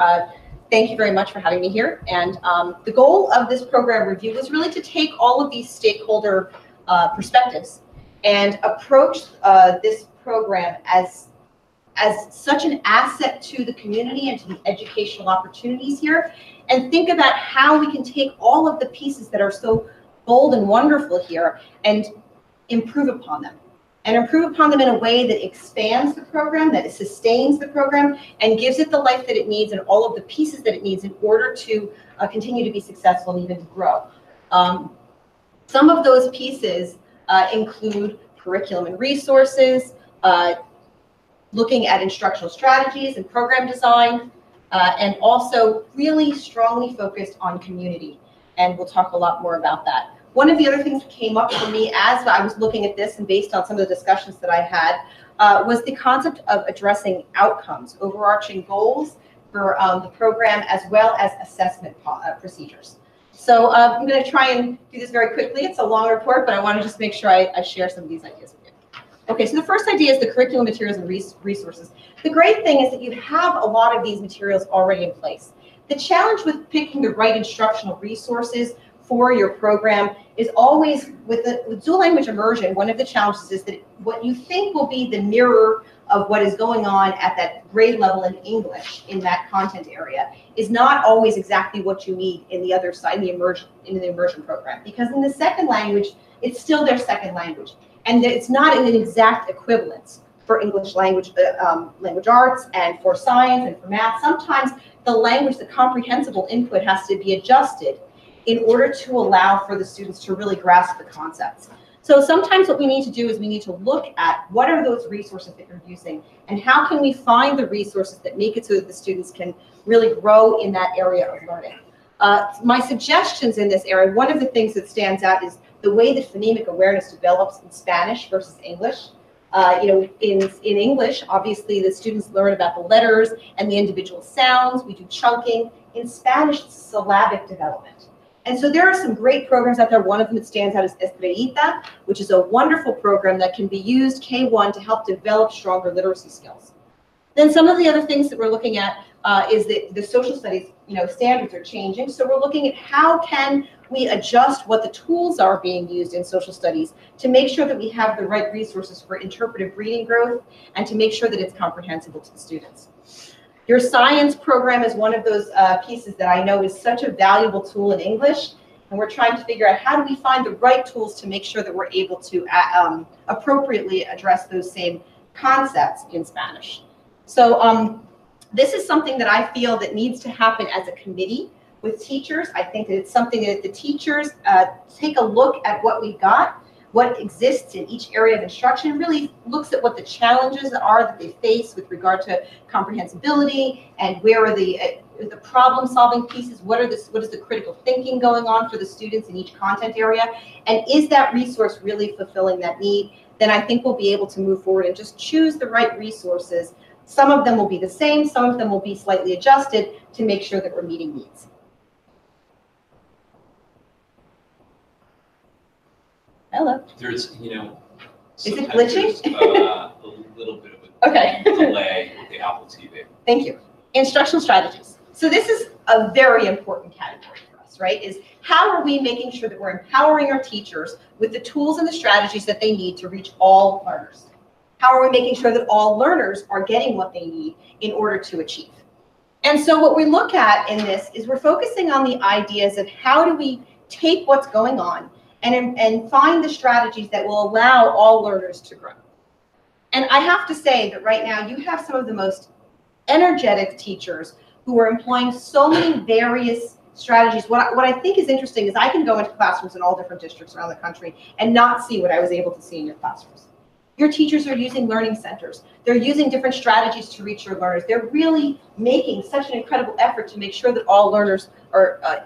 thank you very much for having me here. And the goal of this program review was really to take all of these stakeholder perspectives and approach this program as such an asset to the community and to the educational opportunities here, and think about how we can take all of the pieces that are so bold and wonderful here and improve upon them. And improve upon them in a way that expands the program, that sustains the program, and gives it the life that it needs and all of the pieces that it needs in order to continue to be successful and even to grow. Some of those pieces include curriculum and resources, looking at instructional strategies and program design, and also really strongly focused on community. And we'll talk a lot more about that. One of the other things that came up for me as I was looking at this and based on some of the discussions that I had was the concept of addressing outcomes, overarching goals for the program, as well as assessment procedures. So I'm going to try and do this very quickly. It's a long report, but I want to just make sure I share some of these ideas with you. Okay, so the first idea is the curriculum materials and resources. The great thing is that you have a lot of these materials already in place. The challenge with picking the right instructional resources for your program is always, with dual language immersion, one of the challenges is that what you think will be the mirror of what is going on at that grade level in English in that content area is not always exactly what you need in the other side, in the immersion program. Because in the second language, it's still their second language. And it's not an exact equivalence for English language, language arts, and for science and for math. Sometimes the language, the comprehensible input has to be adjusted in order to allow for the students to really grasp the concepts. So sometimes what we need to do is we need to look at what are those resources that you're using and how can we find the resources that make it so that the students can really grow in that area of learning. My suggestions in this area, one of the things that stands out is the way that phonemic awareness develops in Spanish versus English. In English, obviously the students learn about the letters and the individual sounds. We do chunking. In Spanish, it's syllabic development. And so there are some great programs out there. One of them that stands out is Estrellita, which is a wonderful program that can be used K1 to help develop stronger literacy skills. Then some of the other things that we're looking at is that the social studies, standards are changing. So we're looking at how can we adjust what the tools are being used in social studies to make sure that we have the right resources for interpretive reading growth and to make sure that it's comprehensible to the students. Your science program is one of those pieces that I know is such a valuable tool in English, and we're trying to figure out how do we find the right tools to make sure that we're able to appropriately address those same concepts in Spanish. So this is something that I feel that needs to happen as a committee with teachers. I think that it's something that the teachers take a look at what we've got, what exists in each area of instruction, really looks at what the challenges are that they face with regard to comprehensibility and where are the problem-solving pieces, what is the critical thinking going on for the students in each content area, and is that resource really fulfilling that need? Then I think we'll be able to move forward and just choose the right resources. Some of them will be the same, some of them will be slightly adjusted to make sure that we're meeting needs. Hello. There's, Is it sometimes glitching? there's a little bit of a delay with the Apple TV. Thank you. Instructional strategies. So this is a very important category for us, right? Is how are we making sure that we're empowering our teachers with the tools and the strategies that they need to reach all learners? How are we making sure that all learners are getting what they need in order to achieve? And so what we look at in this is we're focusing on the ideas of how do we take what's going on and find the strategies that will allow all learners to grow. And I have to say that right now you have some of the most energetic teachers who are employing so many various strategies. What I think is interesting is I can go into classrooms in all different districts around the country and not see what I was able to see in your classrooms. Your teachers are using learning centers. They're using different strategies to reach your learners. They're really making such an incredible effort to make sure that all learners'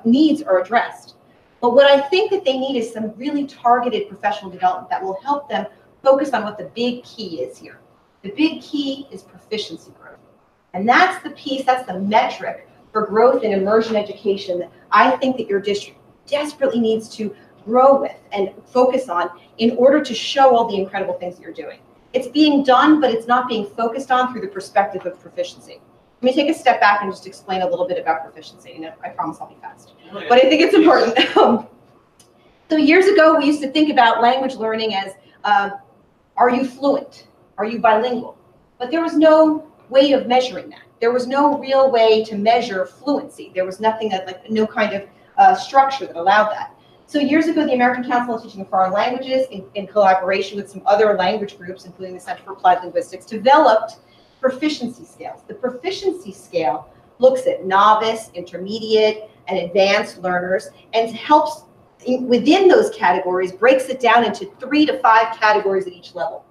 needs are addressed. But what I think that they need is some really targeted professional development that will help them focus on what the big key is here. The big key is proficiency growth. And that's the piece, that's the metric for growth in immersion education that I think that your district desperately needs to grow with and focus on in order to show all the incredible things that you're doing. It's being done, but it's not being focused on through the perspective of proficiency. Let me take a step back and just explain a little bit about proficiency. I promise I'll be fast, but I think it's important. So years ago, we used to think about language learning as, are you fluent? Are you bilingual? But there was no way of measuring that. There was no real way to measure fluency. There was nothing that, no kind of structure that allowed that. So years ago, the American Council on Teaching of Foreign Languages, in collaboration with some other language groups, including the Center for Applied Linguistics, developed proficiency scales. The proficiency scale looks at novice, intermediate, and advanced learners and helps within those categories, breaks it down into 3 to 5 categories at each level.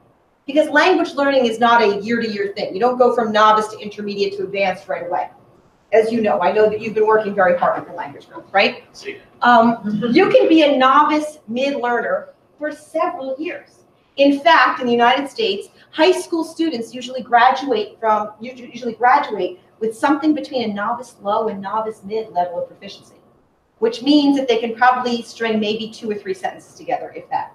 Because language learning is not a year-to-year thing. You don't go from novice to intermediate to advanced right away. As you know, I know that you've been working very hard on your language growth, right? You can be a novice mid-learner for several years. In fact, in the United States, high school students usually graduate with something between a novice low and novice mid level of proficiency, which means that they can probably string maybe 2 or 3 sentences together, if that.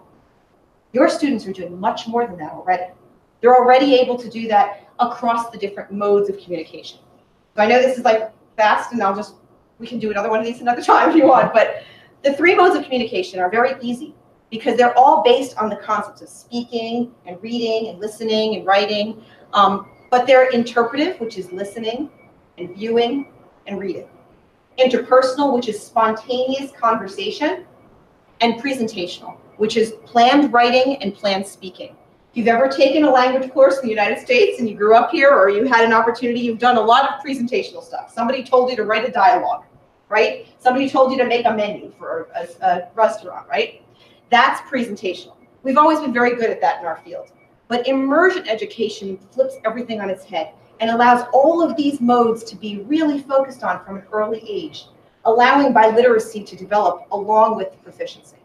Your students are doing much more than that already. They're already able to do that across the different modes of communication. So I know this is like fast, and we can do another one of these another time if you want, but the 3 modes of communication are very easy because they're all based on the concepts of speaking and reading and listening and writing, but they're interpretive, which is listening and viewing and reading. Interpersonal, which is spontaneous conversation, and presentational, which is planned writing and planned speaking. If you've ever taken a language course in the United States and you grew up here, or you had an opportunity, you've done a lot of presentational stuff. Somebody told you to write a dialogue, right? Somebody told you to make a menu for a restaurant, right? That's presentational. We've always been very good at that in our field. But immersion education flips everything on its head and allows all of these modes to be really focused on from an early age, allowing biliteracy to develop along with proficiency.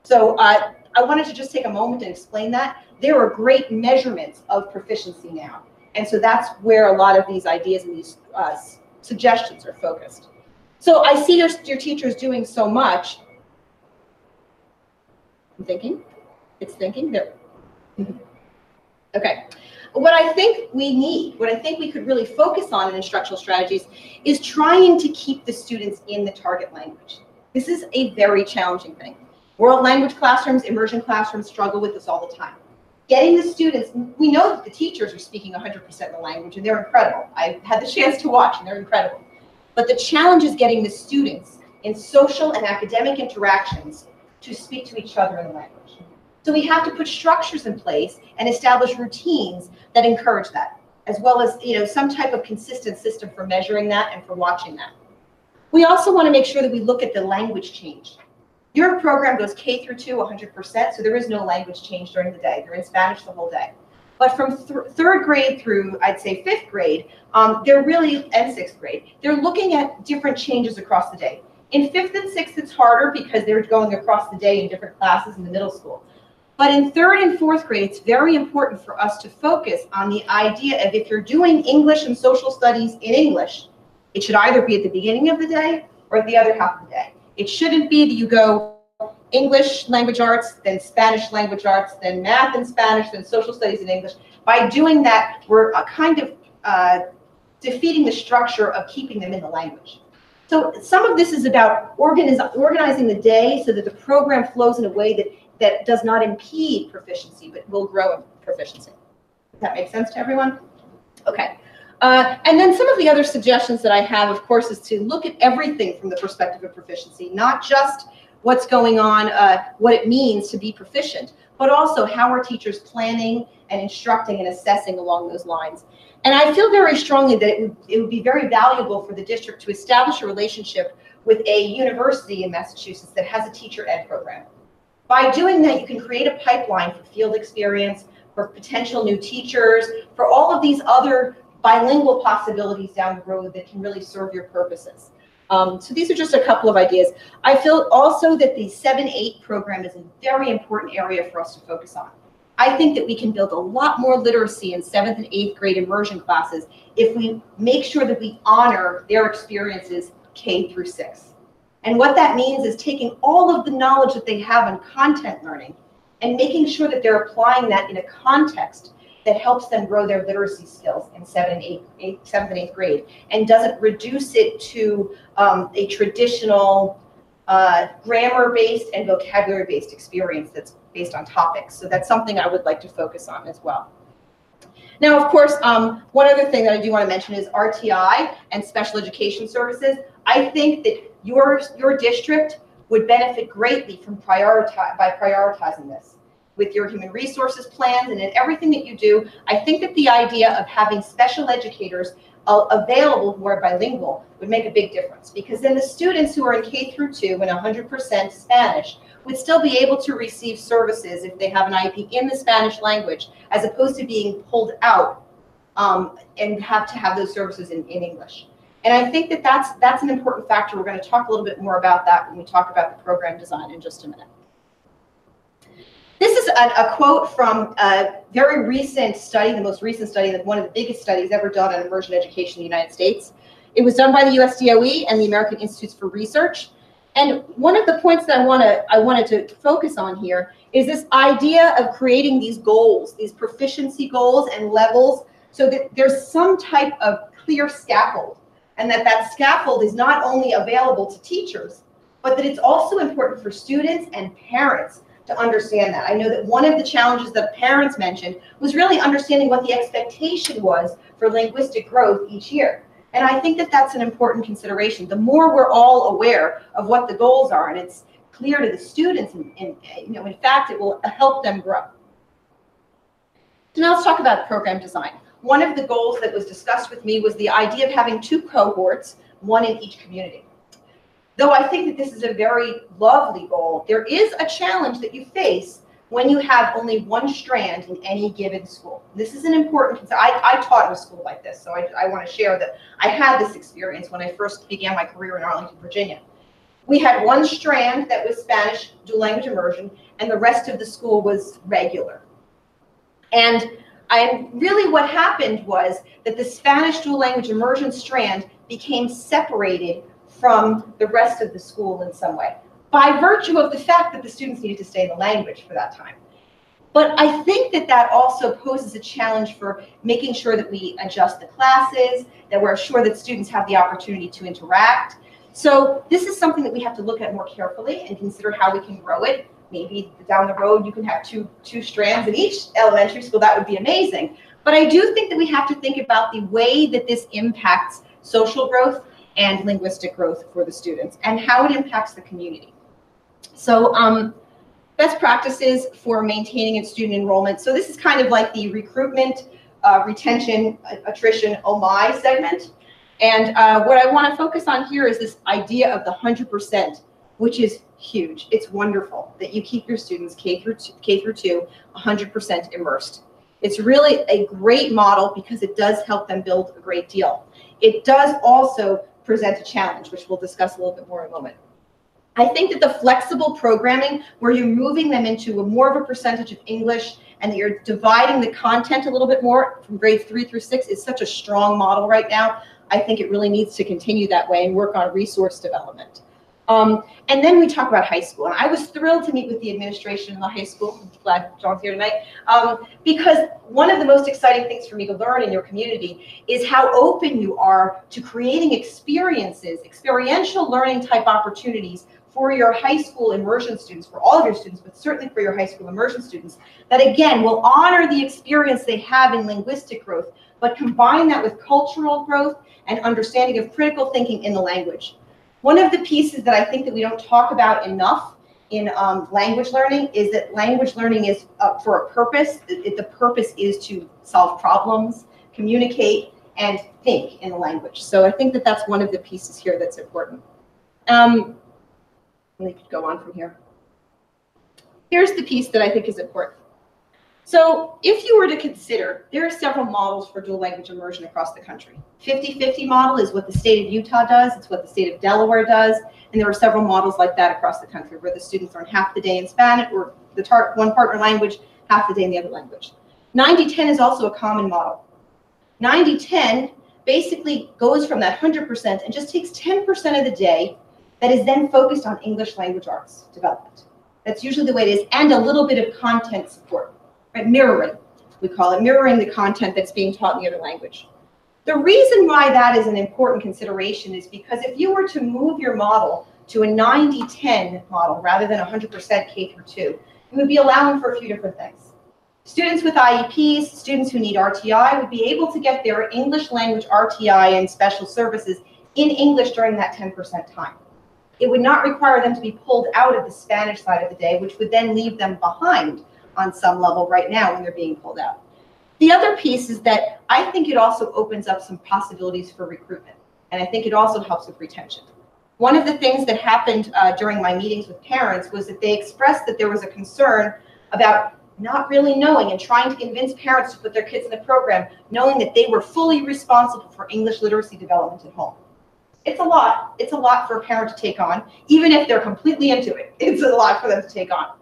So I wanted to just take a moment and explain that. There are great measurements of proficiency now. And so that's where a lot of these ideas and these suggestions are focused. So I see your teachers doing so much. I'm thinking. It's thinking. There. Okay. What I think we need, what I think we could really focus on in instructional strategies is trying to keep the students in the target language. This is a very challenging thing. World language classrooms, immersion classrooms struggle with this all the time. Getting the students, we know that the teachers are speaking 100% of the language and they're incredible. I had the chance to watch and they're incredible. But the challenge is getting the students in social and academic interactions to speak to each other in the language. So we have to put structures in place and establish routines that encourage that, as well as some type of consistent system for measuring that and for watching that. We also want to make sure that we look at the language change. Your program goes K through 2, 100%, so there is no language change during the day. They're in Spanish the whole day. But from 3rd grade through, I'd say 5th grade, and 6th grade, they're looking at different changes across the day. In 5th and 6th, it's harder because they're going across the day in different classes in the middle school. But in 3rd and 4th grade, it's very important for us to focus on the idea of if you're doing English and social studies in English, it should either be at the beginning of the day or at the other half of the day. It shouldn't be that you go English language arts, then Spanish language arts, then math and Spanish, then social studies in English. By doing that, we're kind of defeating the structure of keeping them in the language. So some of this is about organizing the day so that the program flows in a way that does not impede proficiency, but will grow proficiency. Does that make sense to everyone? Okay. And then some of the other suggestions that I have, of course, is to look at everything from the perspective of proficiency, not just what's going on, what it means to be proficient, but also how are teachers planning and instructing and assessing along those lines. And I feel very strongly that it would be very valuable for the district to establish a relationship with a university in Massachusetts that has a teacher ed program. By doing that, you can create a pipeline for field experience, for potential new teachers, for all of these other bilingual possibilities down the road that can really serve your purposes. So these are just a couple of ideas. I feel also that the 7-8 program is a very important area for us to focus on. I think that we can build a lot more literacy in 7th and 8th grade immersion classes if we make sure that we honor their experiences K through 6. And what that means is taking all of the knowledge that they have in content learning and making sure that they're applying that in a context that helps them grow their literacy skills in 7th and 8th grade and doesn't reduce it to a traditional grammar-based and vocabulary-based experience that's based on topics. So that's something I would like to focus on as well. Now, of course, one other thing that I do want to mention is RTI and special education services. I think that your district would benefit greatly from by prioritizing this. With your human resources plans and in everything that you do, I think that the idea of having special educators available who are bilingual would make a big difference, because then the students who are in K through 2 and 100% Spanish would still be able to receive services if they have an IEP in the Spanish language, as opposed to being pulled out and have to have those services in English. And I think that that's an important factor. We're going to talk a little bit more about that when we talk about the program design in just a minute. This is a quote from a very recent study, the most recent study, one of the biggest studies ever done on immersion education in the United States. It was done by the USDOE and the American Institutes for Research. And one of the points that I wanted to focus on here is this idea of creating these goals, these proficiency goals and levels, so that there's some type of clear scaffold, and that scaffold is not only available to teachers, but that it's also important for students and parents to understand that. I know that one of the challenges that parents mentioned was really understanding what the expectation was for linguistic growth each year. And I think that that's an important consideration. The more we're all aware of what the goals are, and it's clear to the students, and in fact, it will help them grow. So now let's talk about program design. One of the goals that was discussed with me was the idea of having 2 cohorts, one in each community. Though I think that this is a very lovely goal, there is a challenge that you face when you have only one strand in any given school. This is an important, I taught in a school like this, so I want to share that I had this experience when I first began my career in Arlington, Virginia. We had one strand that was Spanish dual language immersion, and the rest of the school was regular. And really what happened was that the Spanish dual language immersion strand became separated from the rest of the school in some way, by virtue of the fact that the students needed to stay in the language for that time. But I think that that also poses a challenge for making sure that we adjust the classes, that we're sure that students have the opportunity to interact. So this is something that we have to look at more carefully and consider how we can grow it. Maybe down the road you can have two strands in each elementary school. That would be amazing. But I do think that we have to think about the way that this impacts social growth and linguistic growth for the students and how it impacts the community. So best practices for maintaining student enrollment. So this is kind of like the recruitment, retention, attrition, oh my segment. And what I want to focus on here is this idea of the 100%, which is huge. It's wonderful that you keep your students K through 2 100% immersed. It's really a great model because it does help them build a great deal. It does also present a challenge, which we'll discuss a little bit more in a moment. I think that the flexible programming, where you're moving them into more of a percentage of English and that you're dividing the content a little bit more from grades 3 through 6 is such a strong model right now. I think it really needs to continue that way and work on resource development. And then we talk about high school. And I was thrilled to meet with the administration in the high school. I'm glad John's here tonight. Because one of the most exciting things for me to learn in your community is how open you are to creating experiences, experiential learning type opportunities for your high school immersion students, for all of your students, but certainly for your high school immersion students, that again will honor the experience they have in linguistic growth, but combine that with cultural growth and understanding of critical thinking in the language. One of the pieces that I think that we don't talk about enough in language learning is that language learning is for a purpose. The purpose is to solve problems, communicate, and think in the language. So I think that that's one of the pieces here that's important. We could go on from here. Here's the piece that I think is important. So if you were to consider, there are several models for dual language immersion across the country. 50-50 model is what the state of Utah does. It's what the state of Delaware does. And there are several models like that across the country where the students learn half the day in Spanish or one partner language, half the day in the other language. 90-10 is also a common model. 90-10 basically goes from that 100% and just takes 10% of the day that is then focused on English language arts development. That's usually the way it is, and a little bit of content support, right? Mirroring, we call it, mirroring the content that's being taught in the other language. The reason why that is an important consideration is because if you were to move your model to a 90-10 model rather than 100% K through 2, you would be allowing for a few different things. Students with IEPs, students who need RTI would be able to get their English language RTI and special services in English during that 10% time. It would not require them to be pulled out of the Spanish side of the day, which would then leave them behind on some level right now when they're being pulled out. The other piece is that I think it also opens up some possibilities for recruitment, and I think it also helps with retention. One of the things that happened during my meetings with parents was that they expressed that there was a concern about not really knowing and trying to convince parents to put their kids in the program, knowing that they were fully responsible for English literacy development at home. It's a lot. It's a lot for a parent to take on, even if they're completely into it. It's a lot for them to take on.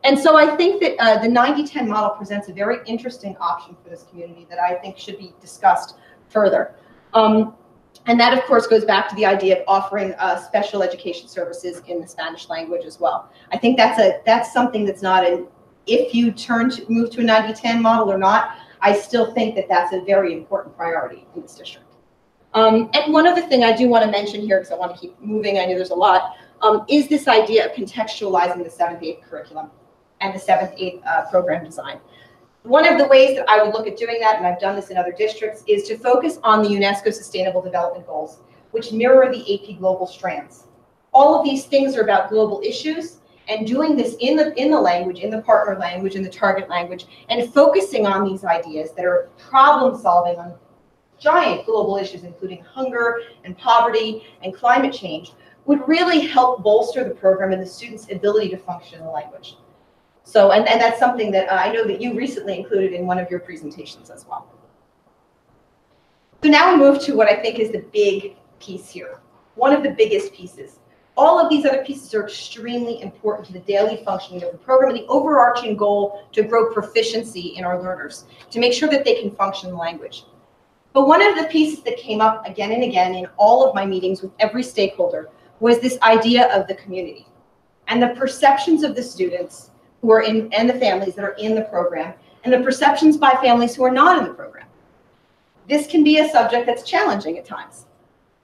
And so I think that the 90-10 model presents a very interesting option for this community that I think should be discussed further. And And that, of course, goes back to the idea of offering special education services in the Spanish language as well. I think that's something that's not an if you move to a 90-10 model or not. I still think that that's a very important priority in this district. And one other thing I do want to mention here, because I want to keep moving, I know there's a lot, is this idea of contextualizing the 7th-8th curriculum and the 7th-8th program design. One of the ways that I would look at doing that, and I've done this in other districts, is to focus on the UNESCO Sustainable Development Goals, which mirror the AP Global strands. All of these things are about global issues, and doing this in the language, in the partner language, in the target language, and focusing on these ideas that are problem solving on giant global issues, including hunger and poverty and climate change, would really help bolster the program and the students' ability to function in the language. So, and that's something that I know that you recently included in one of your presentations as well. So now we move to what I think is the big piece here, one of the biggest pieces. All of these other pieces are extremely important to the daily functioning of the program and the overarching goal to grow proficiency in our learners, to make sure that they can function in the language. But one of the pieces that came up again and again in all of my meetings with every stakeholder was this idea of the community and the perceptions of the students who are in, and the families that are in the program, and the perceptions by families who are not in the program. This can be a subject that's challenging at times.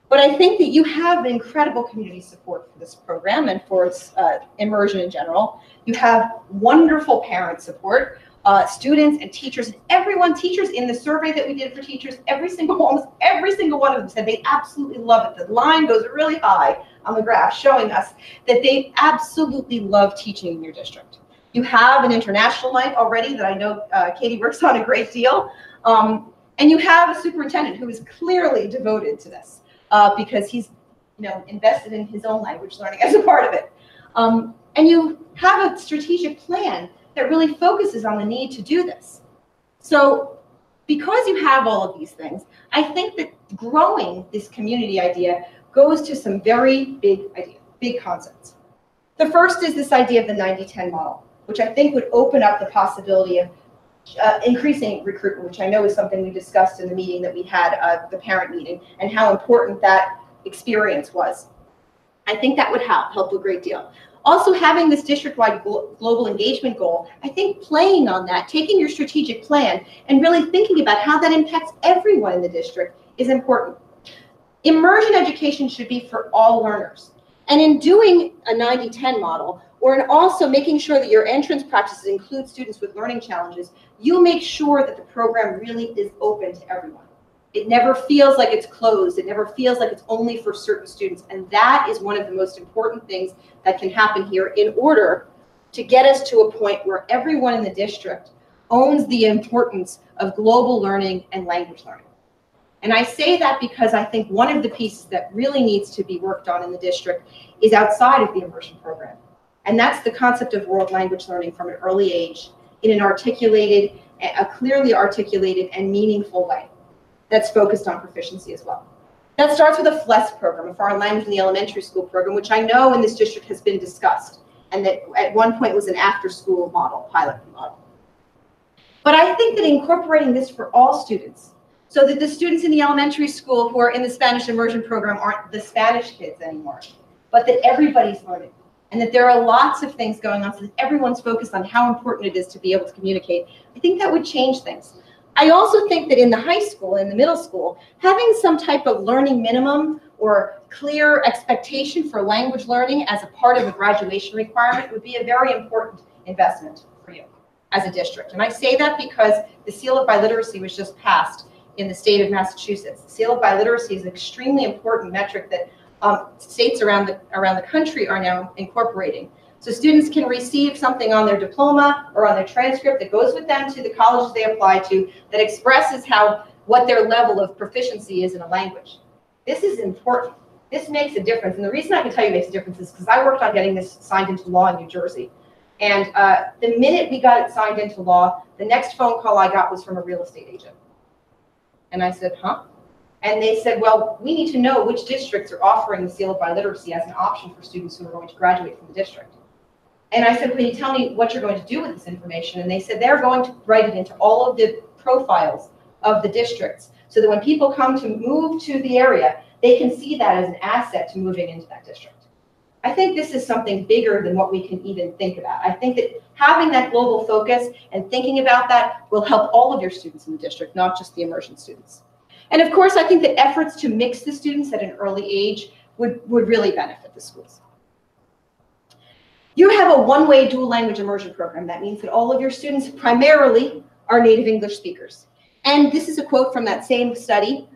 But I think that you have incredible community support for this program and for its immersion in general. You have wonderful parent support, students and teachers, and everyone, teachers in the survey that we did for teachers, almost every single one of them said they absolutely love it. The line goes really high on the graph showing us that they absolutely love teaching in your district. You have an international life already that I know Katie works on a great deal. And you have a superintendent who is clearly devoted to this. Because he's, invested in his own language learning as a part of it. And you have a strategic plan that really focuses on the need to do this. So because you have all of these things, I think that growing this community idea goes to some very big concepts. The first is this idea of the 90-10 model, which I think would open up the possibility of increasing recruitment, which I know is something we discussed in the meeting that we had, the parent meeting, and how important that experience was. I think that would help a great deal. Also, having this district-wide global engagement goal, I think playing on that, taking your strategic plan, and really thinking about how that impacts everyone in the district is important. Immersion education should be for all learners. And in doing a 90-10 model, or in also making sure that your entrance practices include students with learning challenges, you make sure that the program really is open to everyone. It never feels like it's closed. It never feels like it's only for certain students. And that is one of the most important things that can happen here in order to get us to a point where everyone in the district owns the importance of global learning and language learning. And I say that because I think one of the pieces that really needs to be worked on in the district is outside of the immersion program. And that's the concept of world language learning from an early age in an a clearly articulated and meaningful way that's focused on proficiency as well. That starts with a FLES program, a foreign language in the elementary school program, which I know in this district has been discussed, and that at one point was an after-school model, pilot model. But I think that incorporating this for all students, so that the students in the elementary school who are in the Spanish immersion program aren't the Spanish kids anymore, but that everybody's learning. And that there are lots of things going on so that everyone's focused on how important it is to be able to communicate. I think that would change things. I also think that in the high school, in the middle school, having some type of learning minimum or clear expectation for language learning as a part of a graduation requirement would be a very important investment for you as a district. And I say that because the Seal of Biliteracy was just passed in the state of Massachusetts. The Seal of Biliteracy is an extremely important metric that states around the country are now incorporating. So students can receive something on their diploma or on their transcript that goes with them to the colleges they apply to that expresses what their level of proficiency is in a language. This is important. This makes a difference. And the reason I can tell you it makes a difference is because I worked on getting this signed into law in New Jersey. And the minute we got it signed into law, the next phone call I got was from a real estate agent. And I said, huh? And they said, well, we need to know which districts are offering the Seal of Biliteracy as an option for students who are going to graduate from the district. And I said, can you tell me what you're going to do with this information? And they said they're going to write it into all of the profiles of the districts so that when people come to move to the area, they can see that as an asset to moving into that district. I think this is something bigger than what we can even think about. I think that having that global focus and thinking about that will help all of your students in the district, not just the immersion students. And of course, I think that efforts to mix the students at an early age would really benefit the schools. You have a one-way dual language immersion program. That means that all of your students primarily are native English speakers. And this is a quote from that same study.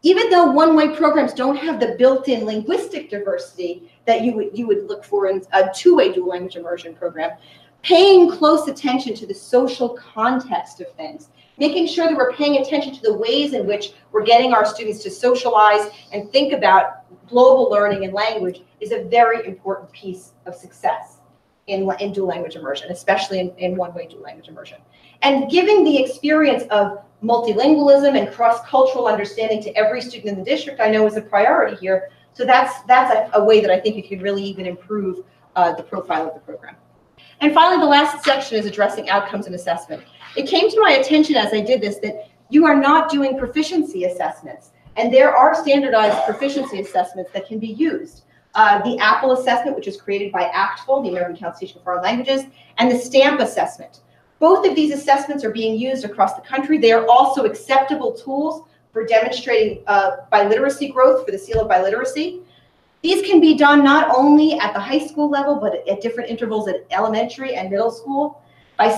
Even though one-way programs don't have the built-in linguistic diversity that you would look for in a two-way dual language immersion program, paying close attention to the social context of things, making sure that we're paying attention to the ways in which we're getting our students to socialize and think about global learning and language is a very important piece of success in dual language immersion, especially in one-way dual language immersion. And giving the experience of multilingualism and cross-cultural understanding to every student in the district, I know is a priority here. So that's a way that I think you could really even improve the profile of the program. And finally, the last section is addressing outcomes and assessment. It came to my attention as I did this that you are not doing proficiency assessments. And there are standardized proficiency assessments that can be used. The Apple assessment, which is created by ACTFL, the American Council of Foreign Languages, and the STAMP assessment. Both of these assessments are being used across the country. They are also acceptable tools for demonstrating biliteracy growth for the seal of biliteracy. These can be done not only at the high school level, but at different intervals at elementary and middle school.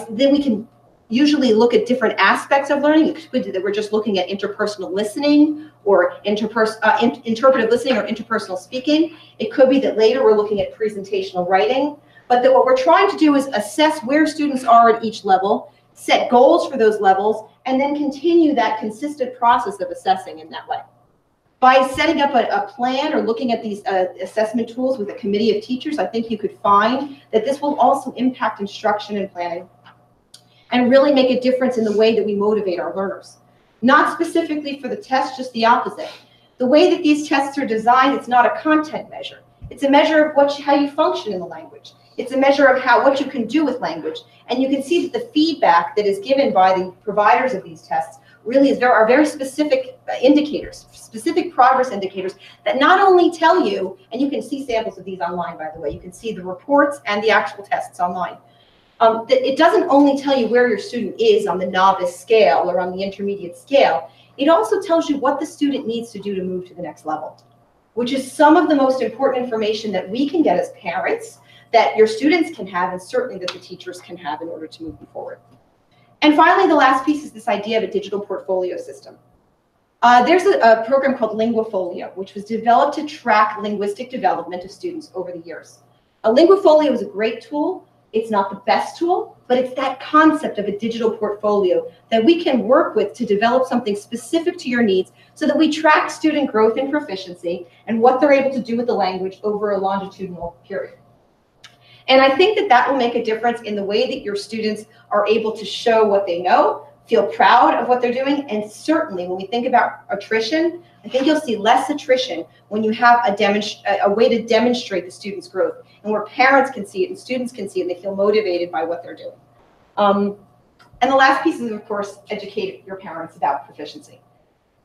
Then we can usually look at different aspects of learning. It could be that we're just looking at interpersonal listening or interpretive listening or interpersonal speaking. It could be that later we're looking at presentational writing. But that what we're trying to do is assess where students are at each level, set goals for those levels, and then continue that consistent process of assessing in that way. By setting up a plan or looking at these assessment tools with a committee of teachers, I think you could find that this will also impact instruction and planning and really make a difference in the way that we motivate our learners. Not specifically for the test, just the opposite. The way that these tests are designed, it's not a content measure. It's a measure of how you function in the language. It's a measure of what you can do with language. And you can see that the feedback that is given by the providers of these tests really are very specific indicators, specific progress indicators that not only tell you, and you can see samples of these online, by the way, you can see the reports and the actual tests online. That it doesn't only tell you where your student is on the novice scale or on the intermediate scale, it also tells you what the student needs to do to move to the next level, which is some of the most important information that we can get as parents, that your students can have, and certainly that the teachers can have in order to move them forward. And finally, the last piece is this idea of a digital portfolio system. There's a program called Linguae Folio, which was developed to track linguistic development of students over the years. A Linguae Folio is a great tool. It's not the best tool, but it's that concept of a digital portfolio that we can work with to develop something specific to your needs so that we track student growth and proficiency and what they're able to do with the language over a longitudinal period. And I think that that will make a difference in the way that your students are able to show what they know, feel proud of what they're doing, and certainly when we think about attrition, I think you'll see less attrition when you have a way to demonstrate the student's growth and where parents can see it and students can see it and they feel motivated by what they're doing. And the last piece is, of course, educate your parents about proficiency.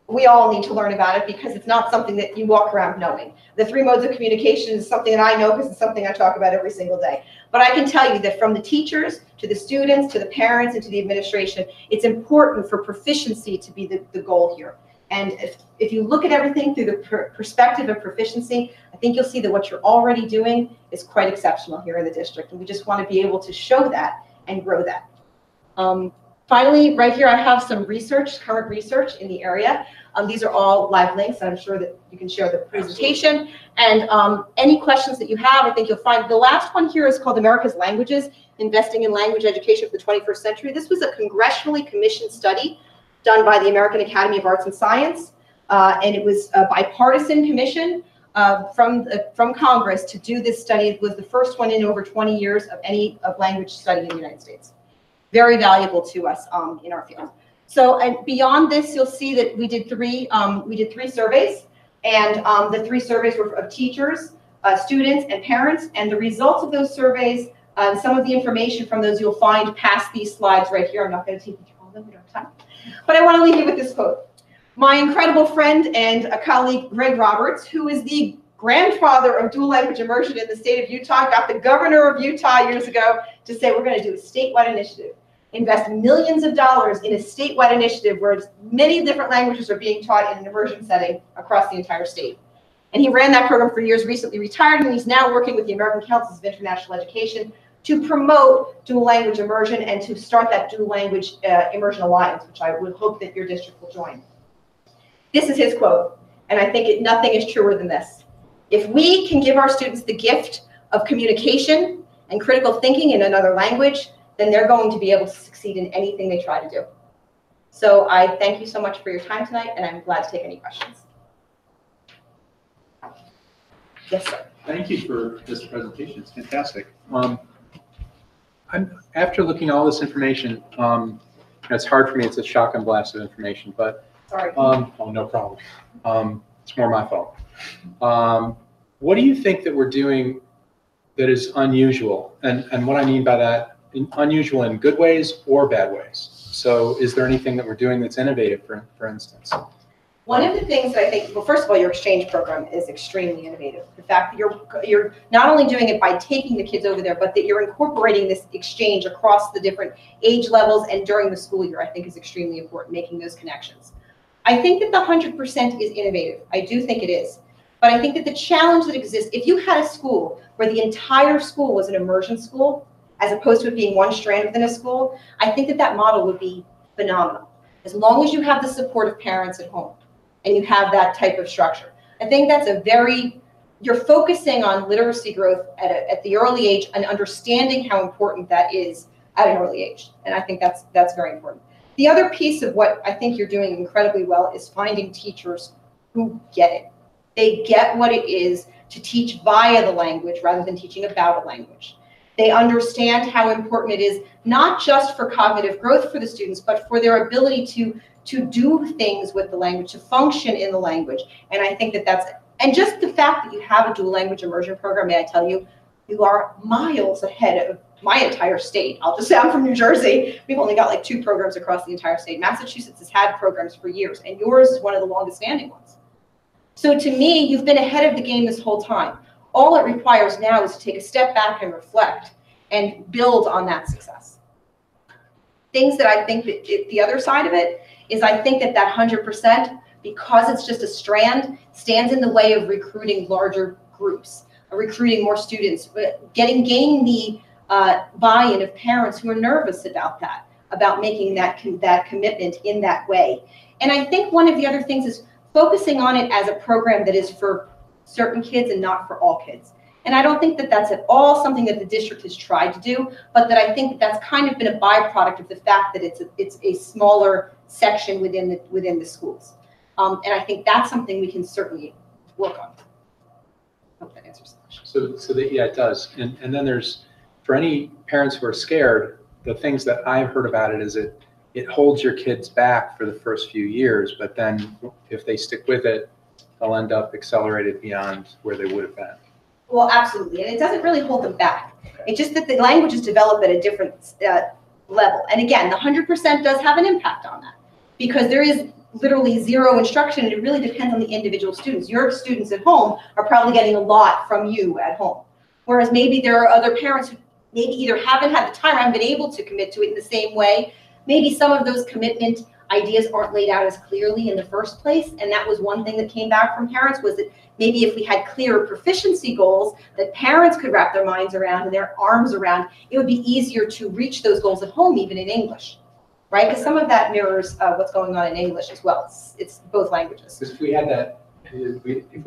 We all need to learn about it because it's not something that you walk around knowing. The 3 modes of communication is something that I know because it's something I talk about every single day. But I can tell you that from the teachers to the students to the parents and to the administration, it's important for proficiency to be the goal here. And if you look at everything through the perspective of proficiency, I think you'll see that what you're already doing is quite exceptional here in the district. And we just want to be able to show that and grow that. Finally, right here, I have some research, current research in the area. These are all live links, and I'm sure that you can share the presentation. And any questions that you have, I think you'll find. The last one here is called America's Languages, Investing in Language Education for the 21st Century. This was a congressionally commissioned study done by the American Academy of Arts and Science, and it was a bipartisan commission from Congress to do this study. It was the first one in over 20 years of language study in the United States. Very valuable to us in our field. So, and beyond this, you'll see that we did three surveys, and the 3 surveys were of teachers, students, and parents. And the results of those surveys, some of the information from those you'll find past these slides right here. I'm not going to take you through all of them, we don't have time. But I want to leave you with this quote. my incredible friend and a colleague, Greg Roberts, who is the grandfather of dual language immersion in the state of Utah, got the governor of Utah years ago to say, we're going to do a statewide initiative, invest millions of dollars in a statewide initiative where many different languages are being taught in an immersion setting across the entire state. And he ran that program for years, recently retired, and he's now working with the American Council of International Education to promote dual language immersion and to start that dual language immersion alliance, which I would hope that your district will join. This is his quote, and I think nothing is truer than this. If we can give our students the gift of communication and critical thinking in another language, then they're going to be able to succeed in anything they try to do. So I thank you so much for your time tonight, and I'm glad to take any questions. Yes, sir. Thank you for this presentation. It's fantastic. After looking at all this information, it's hard for me. It's a shock and blast of information, but sorry. Oh, no problem. It's more my fault. What do you think that we're doing that is unusual? And what I mean by that, unusual in good ways or bad ways. So is there anything that we're doing that's innovative, for instance? One of the things that I think, well, first of all, your exchange program is extremely innovative. The fact that you're not only doing it by taking the kids over there, but that you're incorporating this exchange across the different age levels and during the school year, I think is extremely important, making those connections. I think that the 100% is innovative. I do think it is. But I think that the challenge that exists, if you had a school where the entire school was an immersion school, as opposed to it being one strand within a school, I think that that model would be phenomenal. As long as you have the support of parents at home and you have that type of structure. I think that's you're focusing on literacy growth at the early age and understanding how important that is at an early age. And I think that's very important. The other piece of what I think you're doing incredibly well is finding teachers who get it. They get what it is to teach via the language rather than teaching about a language. They understand how important it is, not just for cognitive growth for the students, but for their ability to do things with the language, to function in the language. And I think and just the fact that you have a dual language immersion program, may I tell you, you are miles ahead of my entire state. I'll just say I'm from New Jersey. We've only got like 2 programs across the entire state. Massachusetts has had programs for years, and yours is one of the longest standing ones. So to me, you've been ahead of the game this whole time. All it requires now is to take a step back and reflect and build on that success. Things that I think that the other side of it is I think that 100%, because it's just a strand, stands in the way of recruiting larger groups, recruiting more students, gaining the buy-in of parents who are nervous about making that commitment in that way. And I think one of the other things is focusing on it as a program that is for certain kids and not for all kids. And I don't think that that's at all something that the district has tried to do, but that I think that that's kind of been a byproduct of the fact that it's a smaller section within the schools. And I think that's something we can certainly work on. I hope that answers the question. Yeah, it does. And then there's, for any parents who are scared, the things that I've heard about it is it holds your kids back for the first few years, but then if they stick with it, they'll end up accelerated beyond where they would have been. Well, absolutely. And it doesn't really hold them back. It's just that the languages develop at a different level. And again, the 100% does have an impact on that because there is literally zero instruction, and it really depends on the individual students. Your students at home are probably getting a lot from you at home. Whereas maybe there are other parents who maybe either haven't had the time or haven't been able to commit to it in the same way. Maybe some of those commitment ideas aren't laid out as clearly in the first place. And that was one thing that came back from parents, was that maybe if we had clearer proficiency goals that parents could wrap their minds around and their arms around, it would be easier to reach those goals at home, even in English, right? Because some of that mirrors what's going on in English as well. It's both languages. Because if we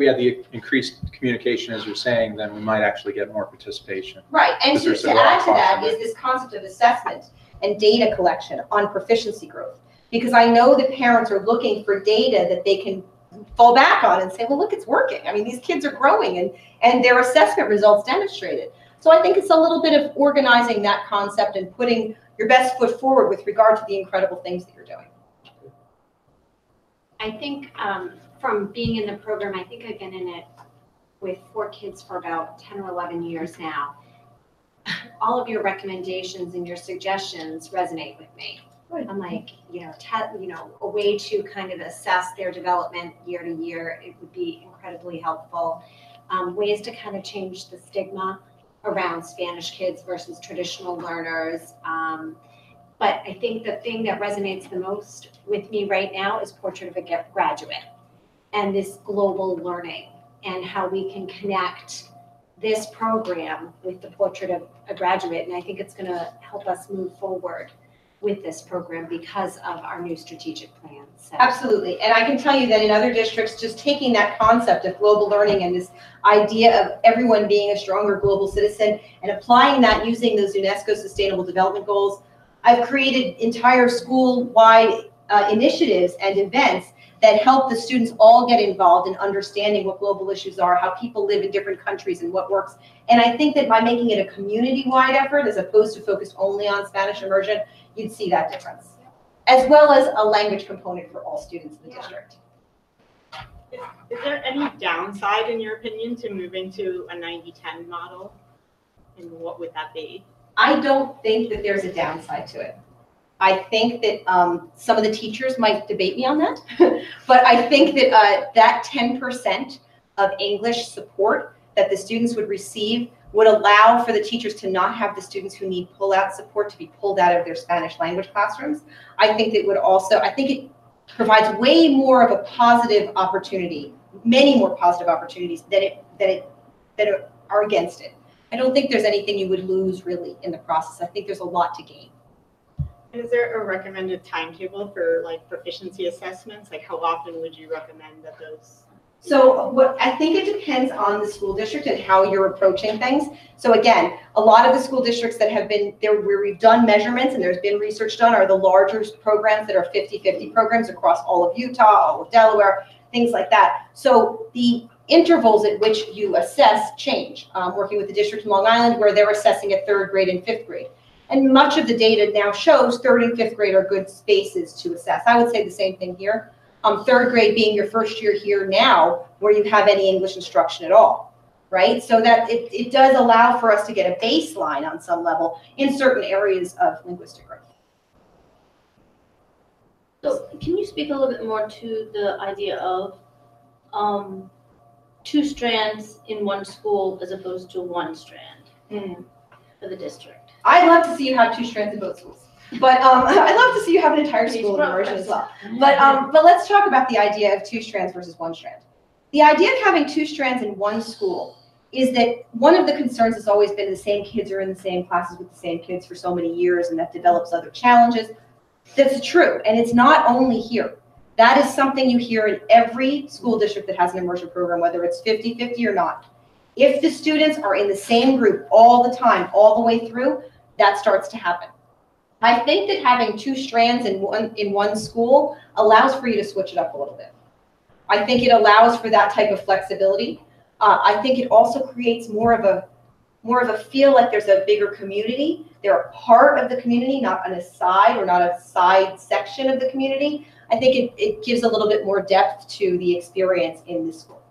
had the increased communication, as you're saying, then we might actually get more participation. Right, and to add to that is this concept of assessment and data collection on proficiency growth. Because I know that parents are looking for data that they can fall back on and say, well, look, it's working. I mean, these kids are growing and their assessment results demonstrate it. So I think it's a little bit of organizing that concept and putting your best foot forward with regard to the incredible things that you're doing. I think from being in the program, I think I've been in it with 4 kids for about 10 or 11 years now. All of your recommendations and your suggestions resonate with me. I'm like, a way to kind of assess their development year to year, it would be incredibly helpful. Ways to kind of change the stigma around Spanish kids versus traditional learners. But I think the thing that resonates the most with me right now is Portrait of a Graduate and this global learning and how we can connect this program with the Portrait of a Graduate. And I think it's going to help us move forward with this program because of our new strategic plan. So. Absolutely. And I can tell you that in other districts, just taking that concept of global learning and this idea of everyone being a stronger global citizen and applying that using those UNESCO Sustainable Development Goals, I've created entire school-wide initiatives and events that help the students all get involved in understanding what global issues are, how people live in different countries and what works. And I think that by making it a community-wide effort as opposed to focused only on Spanish immersion, you'd see that difference, as well as a language component for all students in the district. Is there any downside, in your opinion, to moving to a 90-10 model? And what would that be? I don't think that there's a downside to it. I think that some of the teachers might debate me on that, but I think that that 10% of English support that the students would receive would allow for the teachers to not have the students who need pull-out support to be pulled out of their Spanish language classrooms. I think it would also, I think it provides way more of a positive opportunity, many more positive opportunities that are against it. I don't think there's anything you would lose really in the process. I think there's a lot to gain. Is there a recommended timetable for like proficiency assessments? Like how often would you recommend that those? So what I think it depends on the school district and how you're approaching things. So again, a lot of the school districts that have been there where we've done measurements and there's been research done are the larger programs that are 50-50 programs across all of Utah, all of Delaware, things like that. So the intervals at which you assess change. Working with the district in Long Island where they're assessing at 3rd grade and 5th grade. And much of the data now shows 3rd and 5th grade are good spaces to assess. I would say the same thing here. 3rd grade being your first year here now where you have any English instruction at all, right? So that it does allow for us to get a baseline on some level in certain areas of linguistic growth. So can you speak a little bit more to the idea of 2 strands in one school as opposed to 1 strand for the district? I'd love to see you have 2 strands in both schools. But I'd love to see you have an entire school in immersion as well. But let's talk about the idea of 2 strands versus 1 strand. The idea of having 2 strands in one school is that one of the concerns has always been the same kids are in the same classes with the same kids for so many years, and that develops other challenges. That's true, and it's not only here. That is something you hear in every school district that has an immersion program, whether it's 50-50 or not. If the students are in the same group all the time, all the way through, that starts to happen. I think that having 2 strands in one school allows for you to switch it up a little bit. I think it allows for that type of flexibility. I think it also creates more of a feel like there's a bigger community. They're a part of the community, not an aside or not a side section of the community. I think it gives a little bit more depth to the experience in the school.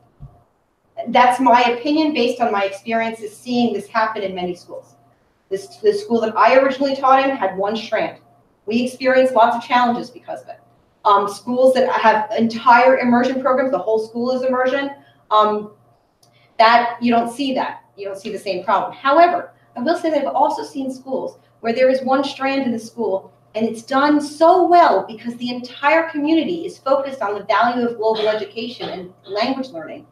That's my opinion based on my experiences seeing this happen in many schools. The school that I originally taught in had 1 strand. We experienced lots of challenges because of it. Schools that have entire immersion programs, the whole school is immersion, that you don't see that. You don't see the same problem. However, I will say that I've also seen schools where there is 1 strand in the school and it's done so well because the entire community is focused on the value of global education and language learning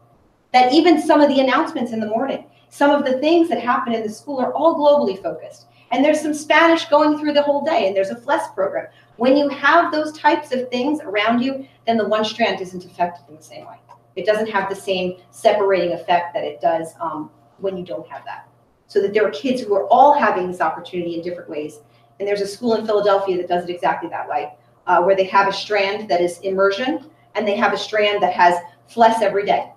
that even some of the announcements in the morning, some of the things that happen in the school are all globally focused. And there's some Spanish going through the whole day, and there's a FLES program. When you have those types of things around you, then the 1 strand isn't affected in the same way. It doesn't have the same separating effect that it does when you don't have that. So that there are kids who are all having this opportunity in different ways. And there's a school in Philadelphia that does it exactly that way, where they have a strand that is immersion, and they have a strand that has FLES every day.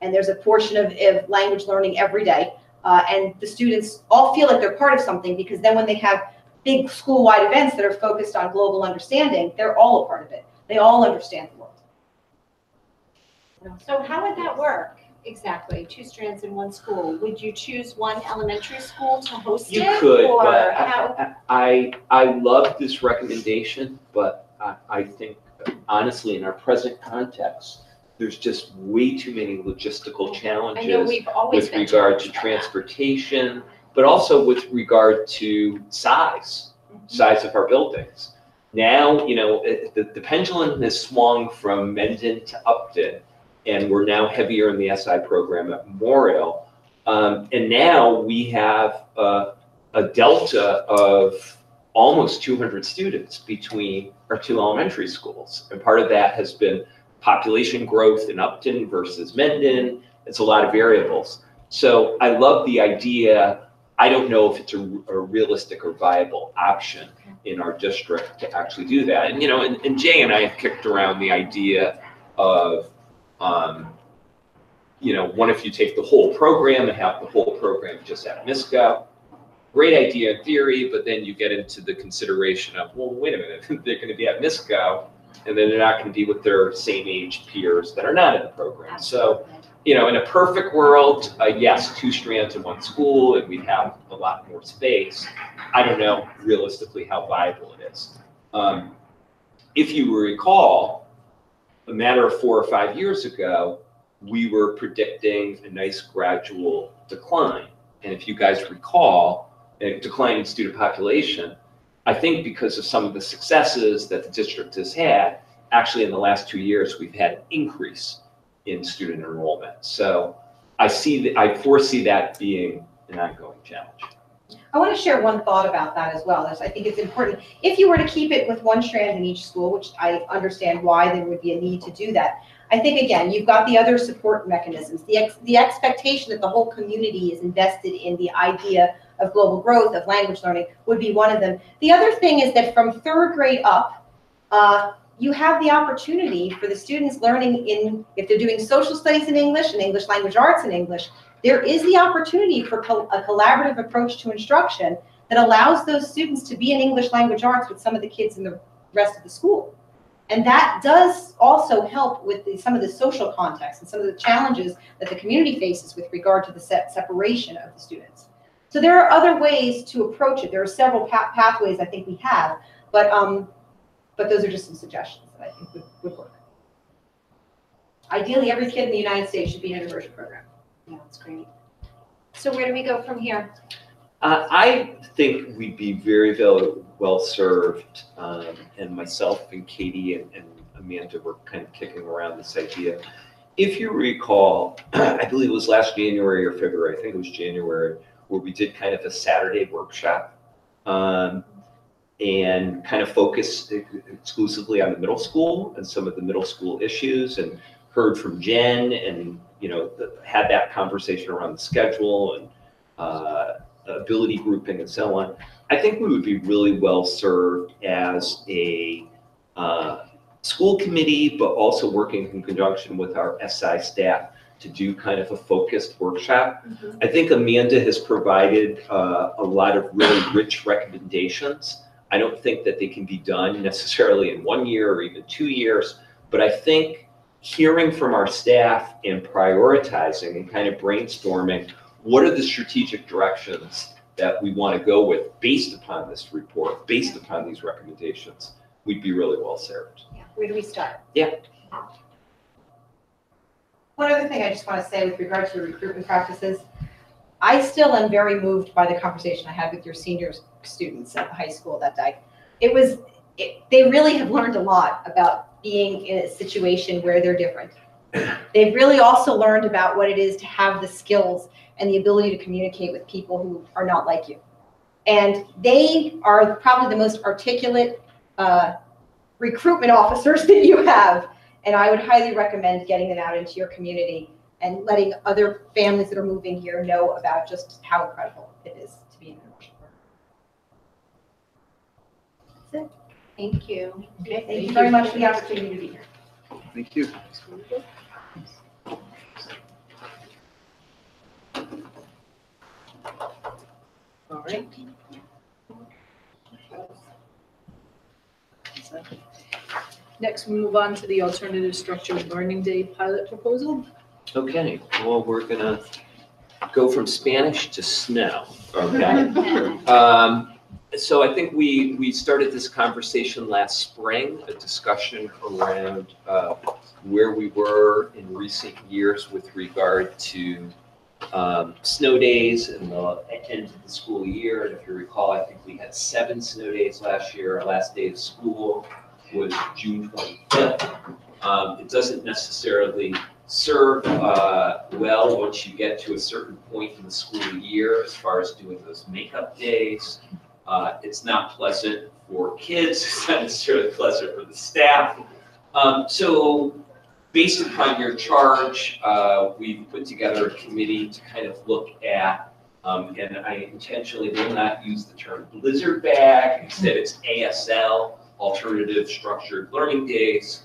And there's a portion of language learning every day. And the students all feel like they're part of something because then when they have big school-wide events that are focused on global understanding, they're all a part of it. They all understand the world. So how would that work? Exactly, 2 strands in 1 school. Would you choose one elementary school to host You it? could, or but how? I love this recommendation, but I think honestly, in our present context, there's just way too many logistical challenges we've always with been regard to challenged by that. transportation, but also with regard to size of our buildings. Now, you know, the pendulum has swung from Mendon to Upton, and we're now heavier in the SI program at Memorial. And now we have a delta of almost 200 students between our 2 elementary schools. And part of that has been population growth in Upton versus Mendon. It's a lot of variables. So I love the idea. I don't know if it's a realistic or viable option in our district to actually do that. And, you know, and Jay and I have kicked around the idea of, you know, what if you take the whole program and have the whole program just at MISCO? Great idea in theory, but then you get into the consideration of, well, wait a minute, they're going to be at MISCO, and then they're not going to be with their same age peers that are not in the program. So, you know, in a perfect world, yes, 2 strands in 1 school, and we'd have a lot more space. I don't know realistically how viable it is. If you recall, a matter of 4 or 5 years ago, we were predicting a nice gradual decline. And if you guys recall, a decline in student population, I think because of some of the successes that the district has had, actually in the last 2 years, we've had an increase in student enrollment. So I foresee that being an ongoing challenge. I want to share one thought about that as well. I think it's important. If you were to keep it with 1 strand in each school, which I understand why there would be a need to do that, I think, again, you've got the other support mechanisms. The expectation that the whole community is invested in the idea of global growth, of language learning, would be one of them. The other thing is that from 3rd grade up, you have the opportunity for the students learning if they're doing social studies in English and English language arts in English, there is the opportunity for a collaborative approach to instruction that allows those students to be in English language arts with some of the kids in the rest of the school. And that does also help with some of the social context and some of the challenges that the community faces with regard to the separation of the students. So there are other ways to approach it. There are several pathways I think we have, but those are just some suggestions that I think would work. Ideally, every kid in the United States should be in an immersion program. Yeah, that's great. So where do we go from here? I think we'd be very well served, and myself and Katie and Amanda were kind of kicking around this idea. If you recall, I believe it was last January or February, I think it was January, where we did kind of a Saturday workshop and kind of focused exclusively on the middle school and some of the middle school issues, and heard from Jen and, you know, had that conversation around the schedule and ability grouping and so on. I think we would be really well served as a school committee, but also working in conjunction with our SI staff to do kind of a focused workshop. I think Amanda has provided a lot of really rich recommendations. I don't think that they can be done necessarily in 1 year or even 2 years, but I think hearing from our staff and prioritizing and kind of brainstorming what are the strategic directions that we want to go with based upon this report, based upon these recommendations, we'd be really well served. Yeah. Where do we start? Yeah. One other thing I just want to say with regard to recruitment practices, I still am very moved by the conversation I had with your senior students at the high school that day. They really have learned a lot about being in a situation where they're different. They've really also learned about what it is to have the skills and the ability to communicate with people who are not like you. And they are probably the most articulate recruitment officers that you have. And I would highly recommend getting them out into your community and letting other families that are moving here know about just how incredible it is to be in an immersion program. That's it. Thank you. Okay, thank you very much for the opportunity to be here. Thank you. All right. Next, we move on to the Alternative Structured Learning Day pilot proposal. Okay, well, we're gonna go from Spanish to snow, okay? So I think we started this conversation last spring, a discussion around where we were in recent years with regard to snow days and the end of the school year. And if you recall, I think we had 7 snow days last year. Our last day of school was June 25th. It doesn't necessarily serve well once you get to a certain point in the school year as far as doing those makeup days. It's not pleasant for kids, it's not necessarily pleasant for the staff. So based upon your charge, we've put together a committee to kind of look at, and I intentionally will not use the term blizzard bag, instead it's ASL, Alternative Structured Learning Days,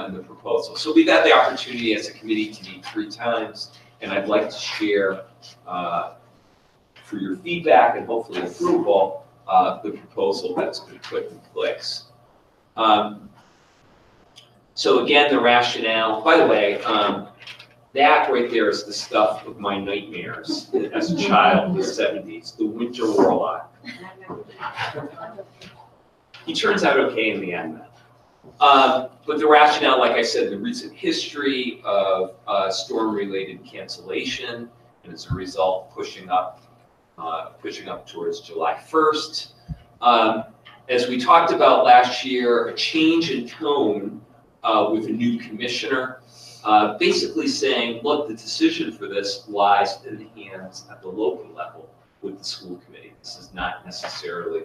in the proposal. So we've had the opportunity as a committee to meet 3 times, and I'd like to share, for your feedback and hopefully approval, the proposal that's been put in place. So again, the rationale, by the way, that right there is the stuff of my nightmares as a child in the 70s, the Winter Warlock. He turns out okay in the end. But the rationale, like I said, the recent history of storm-related cancellation, and as a result, pushing up towards July 1st. As we talked about last year, a change in tone with a new commissioner, basically saying, look, the decision for this lies in the hands at the local level with the school committee. This is not necessarily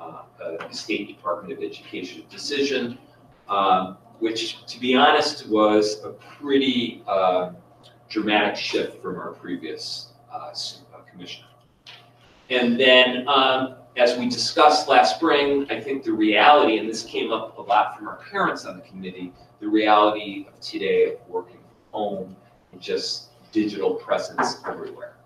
a State Department of Education decision, which, to be honest, was a pretty dramatic shift from our previous commissioner. And then, as we discussed last spring, I think the reality, and this came up a lot from our parents on the committee, the reality of today of working from home and just digital presence everywhere.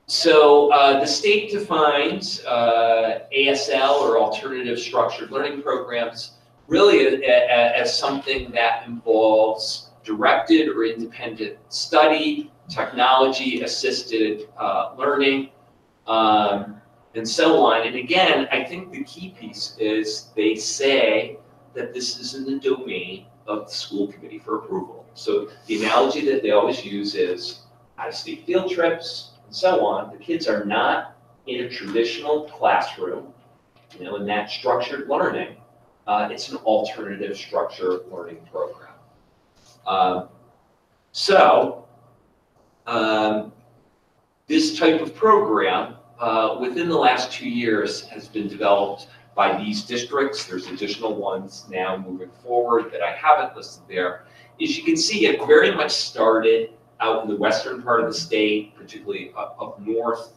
So the state defines ASL, or Alternative Structured Learning Programs, really as something that involves directed or independent study, technology-assisted learning, and so on. And again, I think the key piece is they say that this is in the domain of the school committee for approval. So the analogy that they always use is out-of-state field trips and so on. The kids are not in a traditional classroom, in that structured learning. It's an alternative structured learning program. This type of program, within the last 2 years, has been developed by these districts. There's additional ones now moving forward that I haven't listed there. As you can see, it very much started out in the western part of the state, particularly up north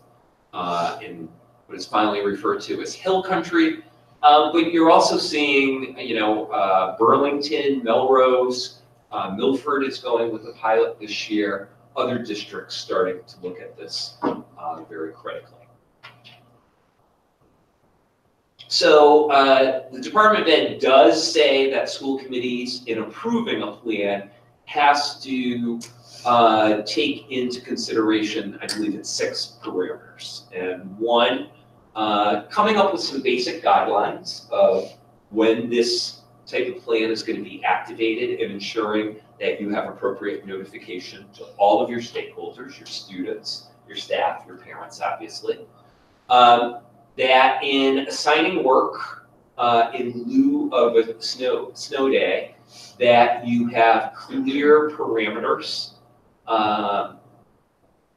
in what is finally referred to as Hill Country. But you're also seeing, Burlington, Melrose, Milford is going with a pilot this year. Other districts starting to look at this very critically. So the Department of Ed does say that school committees, in approving a plan, has to take into consideration, I believe it's 6 parameters. And one, coming up with some basic guidelines of when this type of plan is going to be activated, and ensuring that you have appropriate notification to all of your stakeholders, your students, your staff, your parents, obviously. That in assigning work in lieu of a snow day, that you have clear parameters,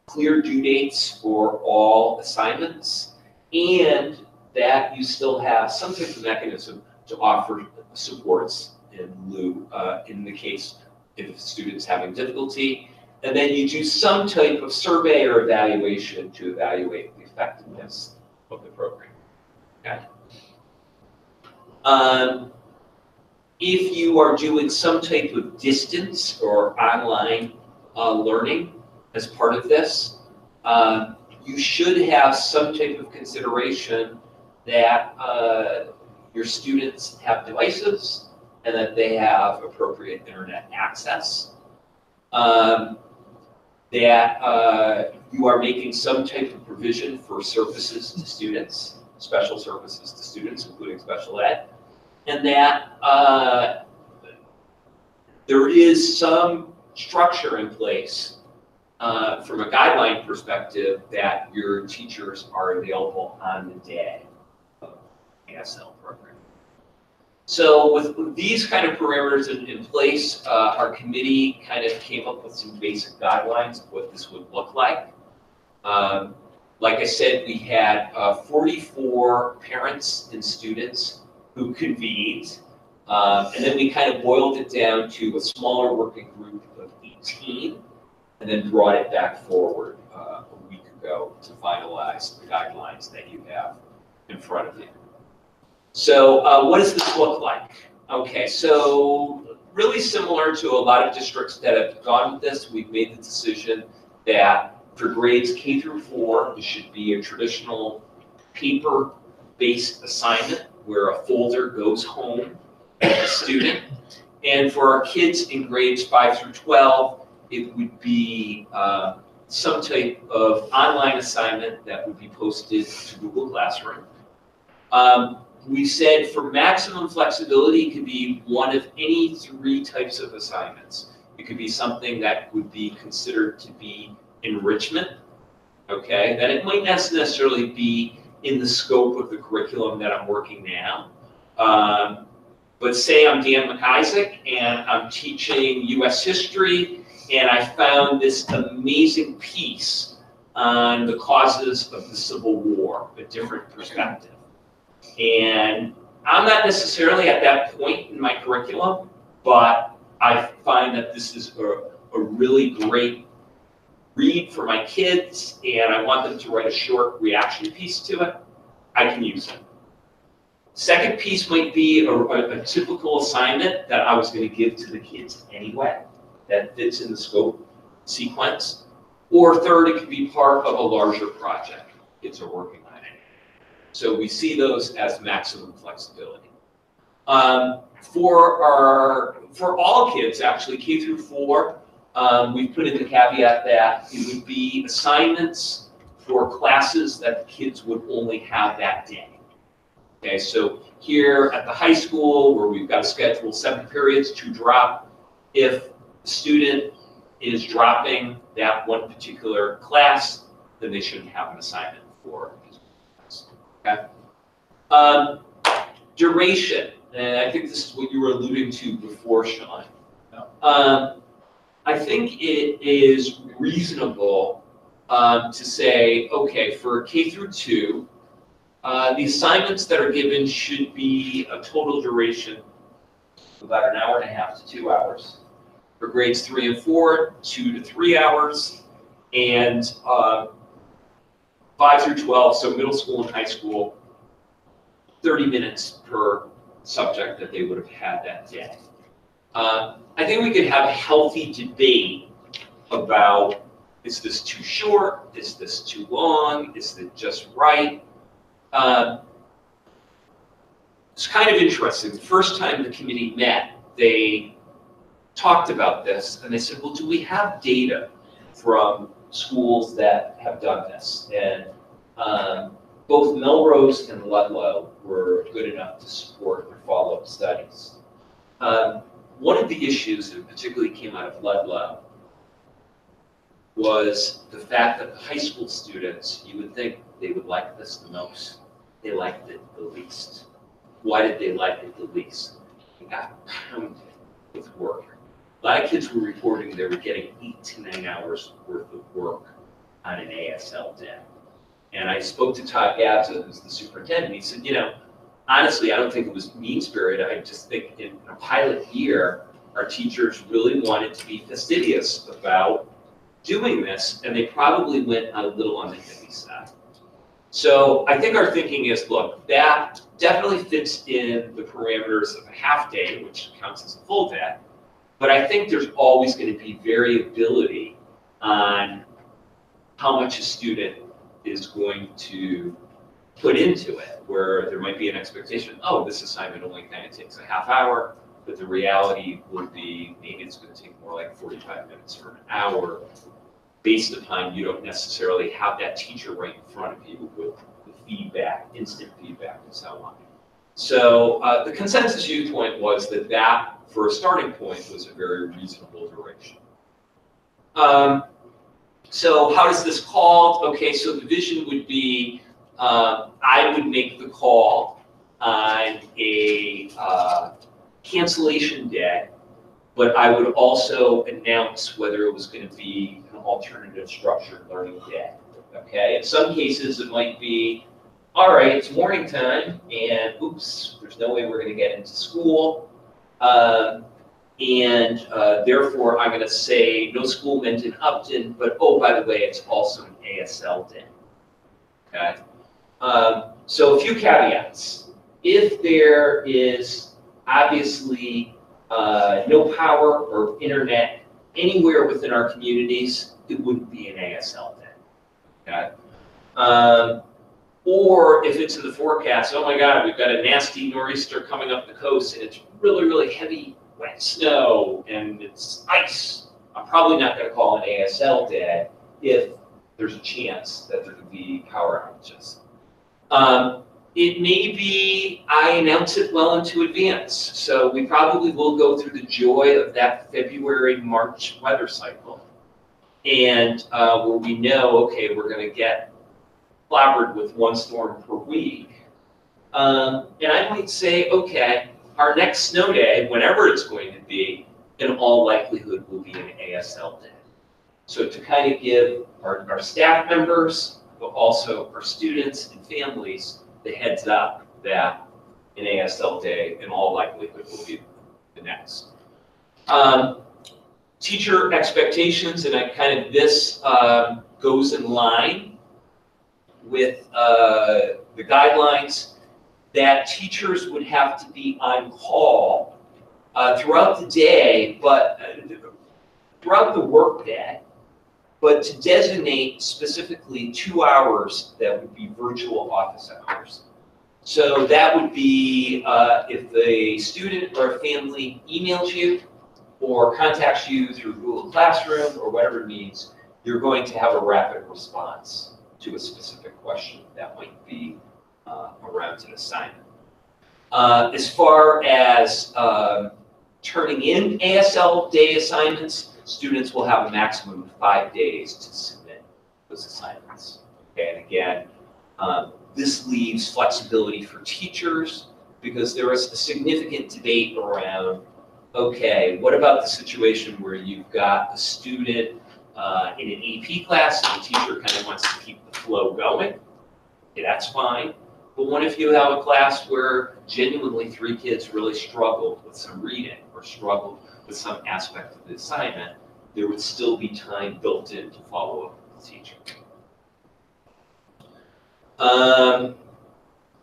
clear due dates for all assignments, and that you still have some type of mechanism to offer supports in lieu, in the case if a student's having difficulty. And then you do some type of survey or evaluation to evaluate the effectiveness of the program. Okay. If you are doing some type of distance or online learning as part of this, you should have some type of consideration that your students have devices and that they have appropriate internet access. that you are making some type of provision for services to students, special services to students, including special ed, and that there is some structure in place from a guideline perspective that your teachers are available on the day of the ASL program. So with these kind of parameters in place, our committee kind of came up with some basic guidelines of what this would look like. Like I said, we had 44 parents and students who convened, and then we kind of boiled it down to a smaller working group of 18, and then brought it back forward a week ago to finalize the guidelines that you have in front of you. So what does this look like? Okay, so really similar to a lot of districts that have gone with this, we've made the decision that for grades K through 4, it should be a traditional paper-based assignment where a folder goes home with the student. And for our kids in grades 5 through 12, it would be some type of online assignment that would be posted to Google Classroom. We said for maximum flexibility, it could be one of any 3 types of assignments. It could be something that would be considered to be enrichment, okay? That it might not necessarily be in the scope of the curriculum that I'm working now. But say I'm Dan McIsaac and I'm teaching US history, and I found this amazing piece on the causes of the Civil War, a different perspective. And I'm not necessarily at that point in my curriculum, but I find that this is a really great read for my kids, and I want them to write a short reaction piece to it. I can use it. Second piece might be a typical assignment that I was going to give to the kids anyway, that fits in the scope sequence. Or third, it could be part of a larger project kids are working on it. So we see those as maximum flexibility. For all kids, actually, K through 4, we've put in the caveat that it would be assignments for classes that the kids would only have that day. Okay, so here at the high school, where we've got to schedule 7 periods to drop, if the student is dropping that one particular class, then they shouldn't have an assignment for his class. Okay. Duration, and I think this is what you were alluding to before, Sean. I think it is reasonable to say, okay, for K through 2, the assignments that are given should be a total duration of about 1.5 hours to 2 hours. For grades 3 and 4, 2 to 3 hours. And 5 through 12, so middle school and high school, 30 minutes per subject that they would have had that day. I think we could have a healthy debate about, is this too short? Is this too long? Is it just right? It's kind of interesting. The first time the committee met, they talked about this, and they said, well, do we have data from schools that have done this? And both Melrose and Ludlow were good enough to support their follow-up studies. One of the issues that particularly came out of Ludlow was the fact that the high school students, you would think they would like this the most. They liked it the least. Why did they like it the least? They got pounded with work. A lot of kids were reporting they were getting 8 to 9 hours worth of work on an ASL day. And I spoke to Todd Gabza, who's the superintendent. He said, you know, honestly, I don't think it was mean-spirited. I just think in a pilot year, our teachers really wanted to be fastidious about doing this, and they probably went a little on the heavy side. So I think our thinking is, look, that definitely fits in the parameters of a half day, which counts as a full day. But I think there's always going to be variability on how much a student is going to put into it, where there might be an expectation, oh, this assignment only kind of takes a half hour, but the reality will be maybe it's going to take more like 45 minutes or an hour, based upon you don't necessarily have that teacher right in front of you with the feedback, instant feedback, and so on. So the consensus viewpoint was that for a starting point, was a very reasonable duration. So how does this call? Okay, so the vision would be I would make the call on a cancellation day, but I would also announce whether it was going to be an alternative structured learning day. Okay, in some cases it might be, all right, it's morning time, and oops, there's no way we're going to get into school. Therefore, I'm going to say no school Mendon-Upton, but oh, by the way, it's also an ASL day. Okay. So a few caveats. If there is obviously no power or internet anywhere within our communities, it wouldn't be an ASL day. Okay. Or if it's in the forecast, oh my God, we've got a nasty nor'easter coming up the coast and it's really, really heavy, wet snow and it's ice. I'm probably not going to call an ASL day if there's a chance that there could be power outages. It may be I announce it well into advance. So we probably will go through the joy of that February-March weather cycle. And where we know, okay, we're going to get clobbered with one storm per week. And I might say, okay, our next snow day, whenever it's going to be, in all likelihood will be an ASL day. So to kind of give our staff members, but also our students and families the heads up that an ASL day in all likelihood will be the next. Teacher expectations, and this goes in line with the guidelines that teachers would have to be on call throughout the day, but throughout the workday, but to designate specifically 2 hours that would be virtual office hours. So that would be if a student or a family emails you or contacts you through Google Classroom or whatever it means, you're going to have a rapid response to a specific question that might be around an assignment. As far as turning in ASL day assignments, students will have a maximum of 5 days to submit those assignments. Okay, and again, this leaves flexibility for teachers because there is a significant debate around, okay, what about the situation where you've got a student in an AP class and the teacher kind of wants to keep the flow going? Okay, that's fine. But what if you have a class where genuinely 3 kids really struggled with some reading or struggled with some aspect of the assignment? There would still be time built in to follow up with the teacher.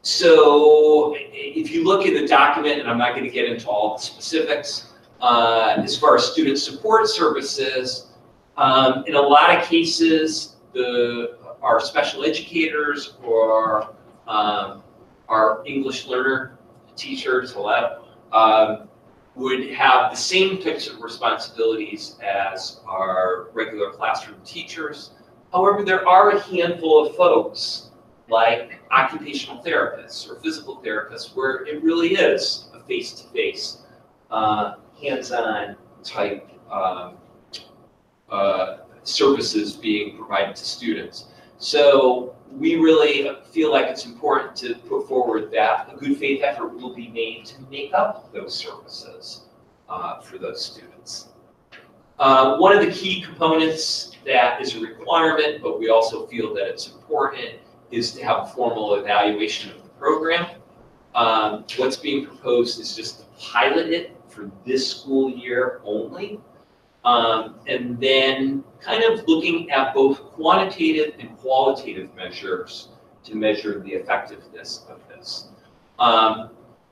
So if you look in the document, and I'm not going to get into all the specifics, as far as student support services, in a lot of cases, our special educators or our English learner teachers, would have the same types of responsibilities as our regular classroom teachers. However, there are a handful of folks like occupational therapists or physical therapists where it really is a face-to-face, hands-on type services being provided to students. So we really feel like it's important to put forward that a good faith effort will be made to make up those services for those students. One of the key components that is a requirement, but we also feel that it's important, is to have a formal evaluation of the program. What's being proposed is just to pilot it for this school year only. And then kind of looking at both quantitative and qualitative measures to measure the effectiveness of this.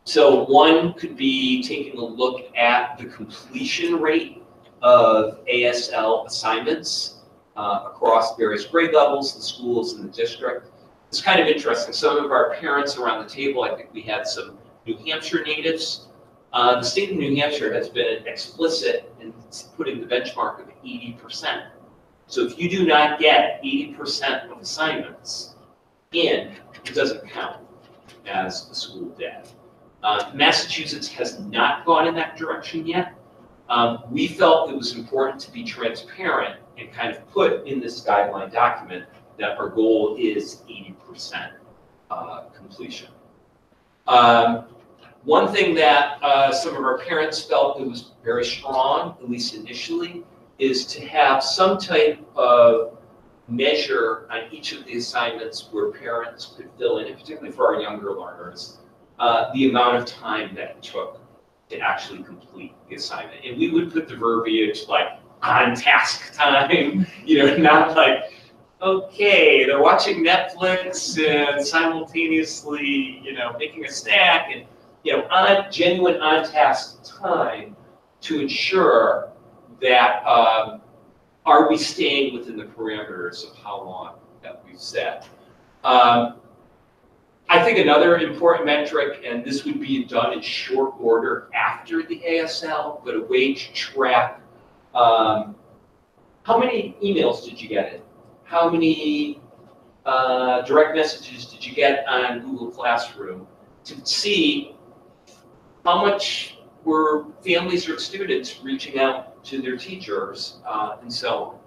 So one could be taking a look at the completion rate of ASL assignments across various grade levels, the schools in the district. It's kind of interesting. Some of our parents around the table, I think we had some New Hampshire natives The state of New Hampshire has been explicit in putting the benchmark of 80%. So if you do not get 80% of assignments in, it doesn't count as a school day. Massachusetts has not gone in that direction yet. We felt it was important to be transparent and kind of put in this guideline document that our goal is 80% completion. One thing that some of our parents felt that was very strong, at least initially, is to have some type of measure on each of the assignments where parents could fill in, and particularly for our younger learners, the amount of time that it took to actually complete the assignment. And we would put the verbiage like on task time, not like, okay, they're watching Netflix and simultaneously, making a snack, and on genuine on-task time to ensure that are we staying within the parameters of how long that we've set. I think another important metric, and this would be done in short order after the ASL, but a way to track how many emails did you get in? How many direct messages did you get on Google Classroom to see how much were families or students reaching out to their teachers and so on.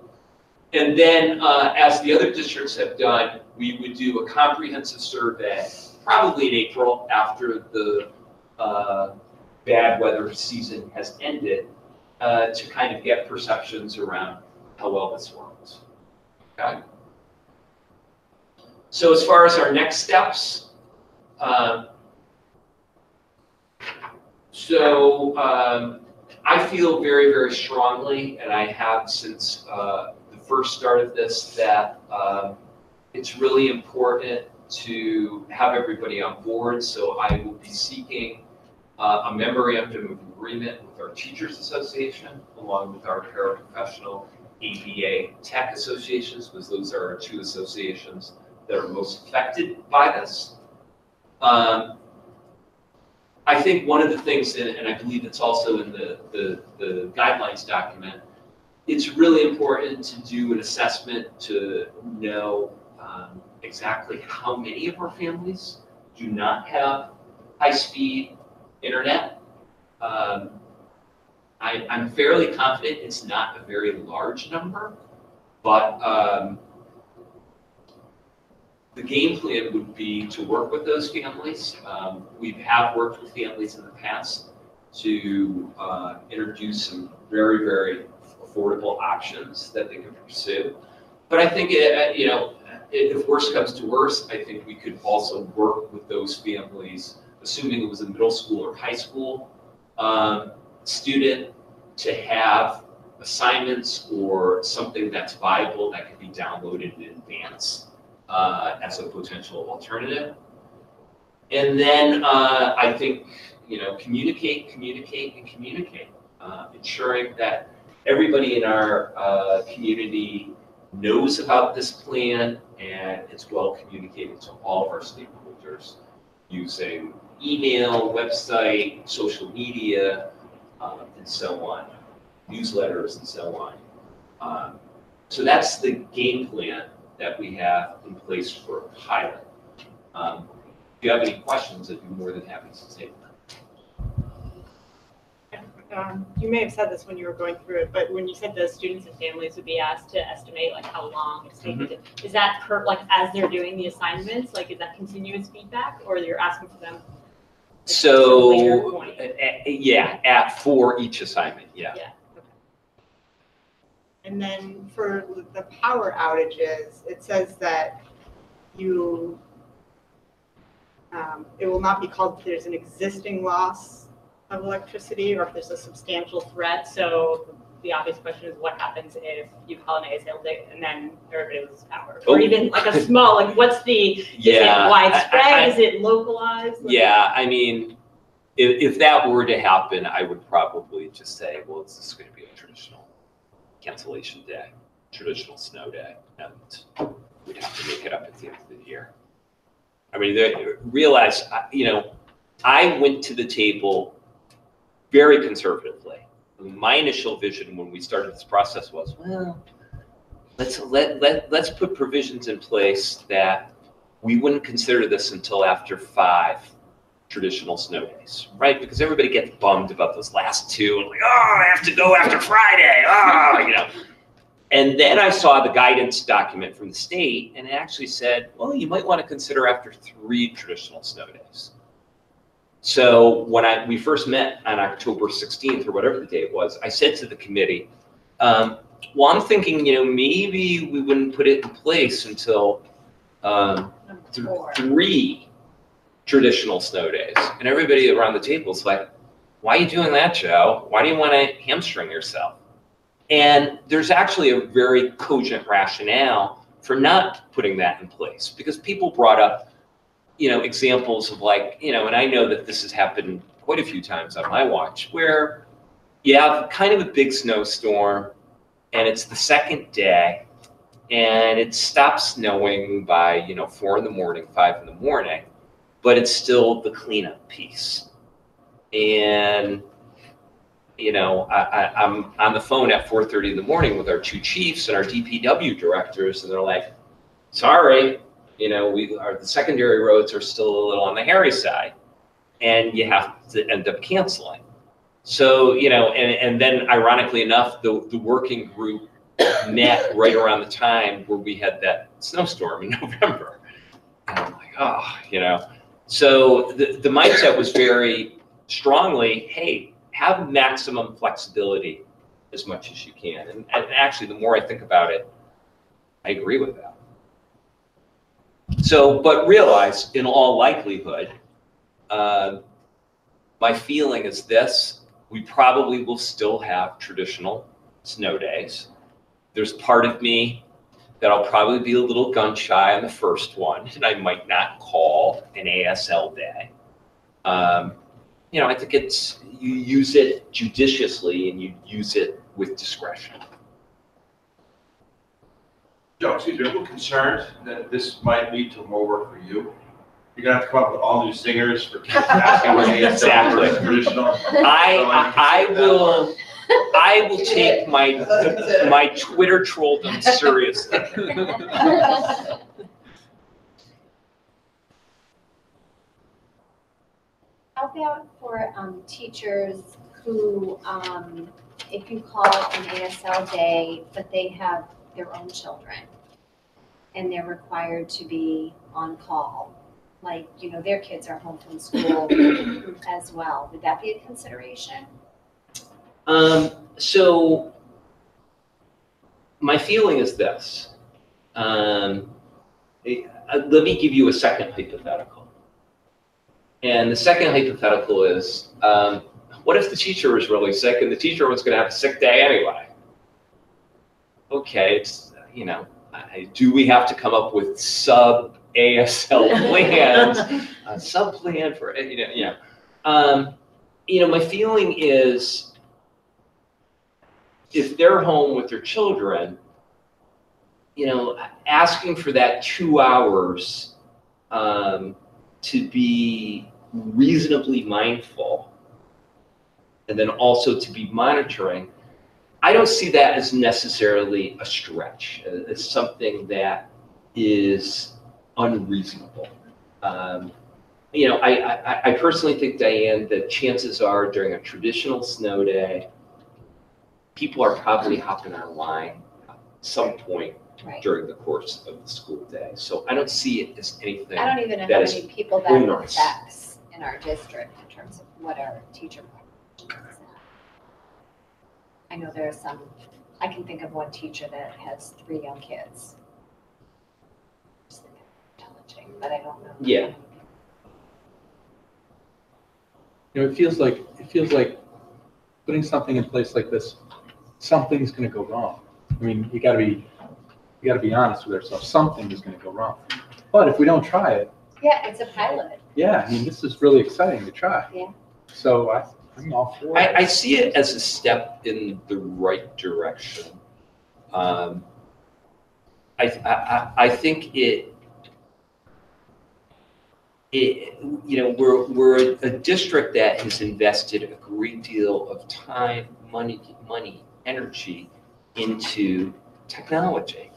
And then, as the other districts have done, we would do a comprehensive survey, probably in April after the bad weather season has ended, to kind of get perceptions around how well this works. Okay? So as far as our next steps, I feel very, very strongly, and I have since the first start of this, that it's really important to have everybody on board. So I will be seeking a memorandum of agreement with our Teachers Association, along with our paraprofessional ABA tech associations, because those are our two associations that are most affected by this. I think one of the things, and I believe it's also in the guidelines document, it's really important to do an assessment to know exactly how many of our families do not have high-speed internet. I'm fairly confident it's not a very large number, but the game plan would be to work with those families. We have worked with families in the past to introduce some very, very affordable options that they can pursue. But I think, if worse comes to worse, I think we could also work with those families, assuming it was a middle school or high school student, to have assignments or something that's viable that can be downloaded in advance as a potential alternative. And then I think, communicate, ensuring that everybody in our community knows about this plan and it's well communicated to all of our stakeholders using email, website, social media, and so on, newsletters and so on. So that's the game plan that we have in place for a pilot. If you have any questions, I'd be more than happy to take them. You may have said this when you were going through it, but when you said the students and families would be asked to estimate like how long it's taken, is that as they're doing the assignments, like is that continuous feedback, or you're asking for them? So for each assignment, yeah. Okay. And then for the power outages, it says that it will not be called if there's an existing loss of electricity or if there's a substantial threat. So the obvious question is what happens if you call an ASL and then everybody loses power? Or even like a small, what's is it widespread? Is it localized? I mean, if that were to happen, I would probably just say, well, it's just going to be a traditional cancellation day, traditional snow day, and we'd have to make it up at the end of the year. I mean, realize, I went to the table very conservatively. My initial vision when we started this process was, well, let's put provisions in place that we wouldn't consider this until after 5 traditional snow days, right? Because everybody gets bummed about those last 2 and like, oh, I have to go after Friday, And then I saw the guidance document from the state, and it actually said, well, you might want to consider after 3 traditional snow days. So when we first met on October 16th or whatever the date was, I said to the committee, well, I'm thinking, maybe we wouldn't put it in place until 3 traditional snow days. And everybody around the table is like, why are you doing that, Joe? Why do you want to hamstring yourself? And there's actually a very cogent rationale for not putting that in place, because people brought up, examples of like, and I know that this has happened quite a few times on my watch, where you have kind of a big snowstorm and it's the second day and it stops snowing by, 4 in the morning, 5 in the morning, but it's still the cleanup piece. And I'm on the phone at 4:30 in the morning with our 2 chiefs and our DPW directors, and they're like, sorry, the secondary roads are still a little on the hairy side, and you have to end up canceling. So, and then ironically enough, the working group met right around the time where we had that snowstorm in November. And I'm like, So the mindset was very strongly, hey, have maximum flexibility as much as you can. And actually, the more I think about it, I agree with that. So, but realize, in all likelihood, my feeling is this: we probably will still have traditional snow days. There's part of me that I'll probably be a little gun shy on the first one, and I might not call an ASL day. I think you use it judiciously and you use it with discretion. Joe, excuse me, I'm a little concerned that this might lead to more work for you. You're gonna have to come up with all new singers for kids asking what ASL Exactly. is traditional. I will take my Twitter trolldom seriously. How about for teachers who, if you call it an ASL day, but they have their own children and they're required to be on call, like, their kids are home from school as well. Would that be a consideration? So my feeling is this. Let me give you a second hypothetical. And the second hypothetical is, what if the teacher was really sick and the teacher was going to have a sick day anyway? Okay, it's, do we have to come up with sub-ASL plans, a sub-plan for, my feeling is, if they're home with their children, asking for that 2 hours to be reasonably mindful and then also to be monitoring, I don't see that as necessarily a stretch. It's something that is unreasonable. I personally think, Diane, that chances are during a traditional snow day, people are probably hopping online at some point during the course of the school day. So I don't see it as anything. I don't even know that how is many people that onerous. affects in our district in terms of what our teacher population is at. I know there are some, I can think of one teacher that has 3 young kids. But I don't know. Yeah. It feels like putting something in place like this, something's going to go wrong. I mean, you got to be honest with ourselves. Something is going to go wrong. But if we don't try it, yeah, it's a pilot. Yeah, I mean, this is really exciting to try. Yeah. So I'm all for it. I see it as a step in the right direction. I think it we're a district that has invested a great deal of time, money, energy into technology.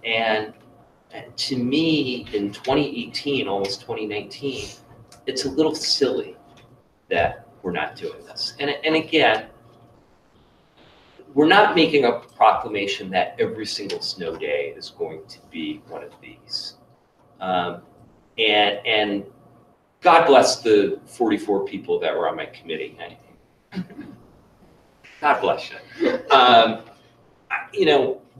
And to me, in 2018, almost 2019, it's a little silly that we're not doing this. And again, we're not making a proclamation that every single snow day is going to be one of these. And God bless the 44 people that were on my committee. God bless you.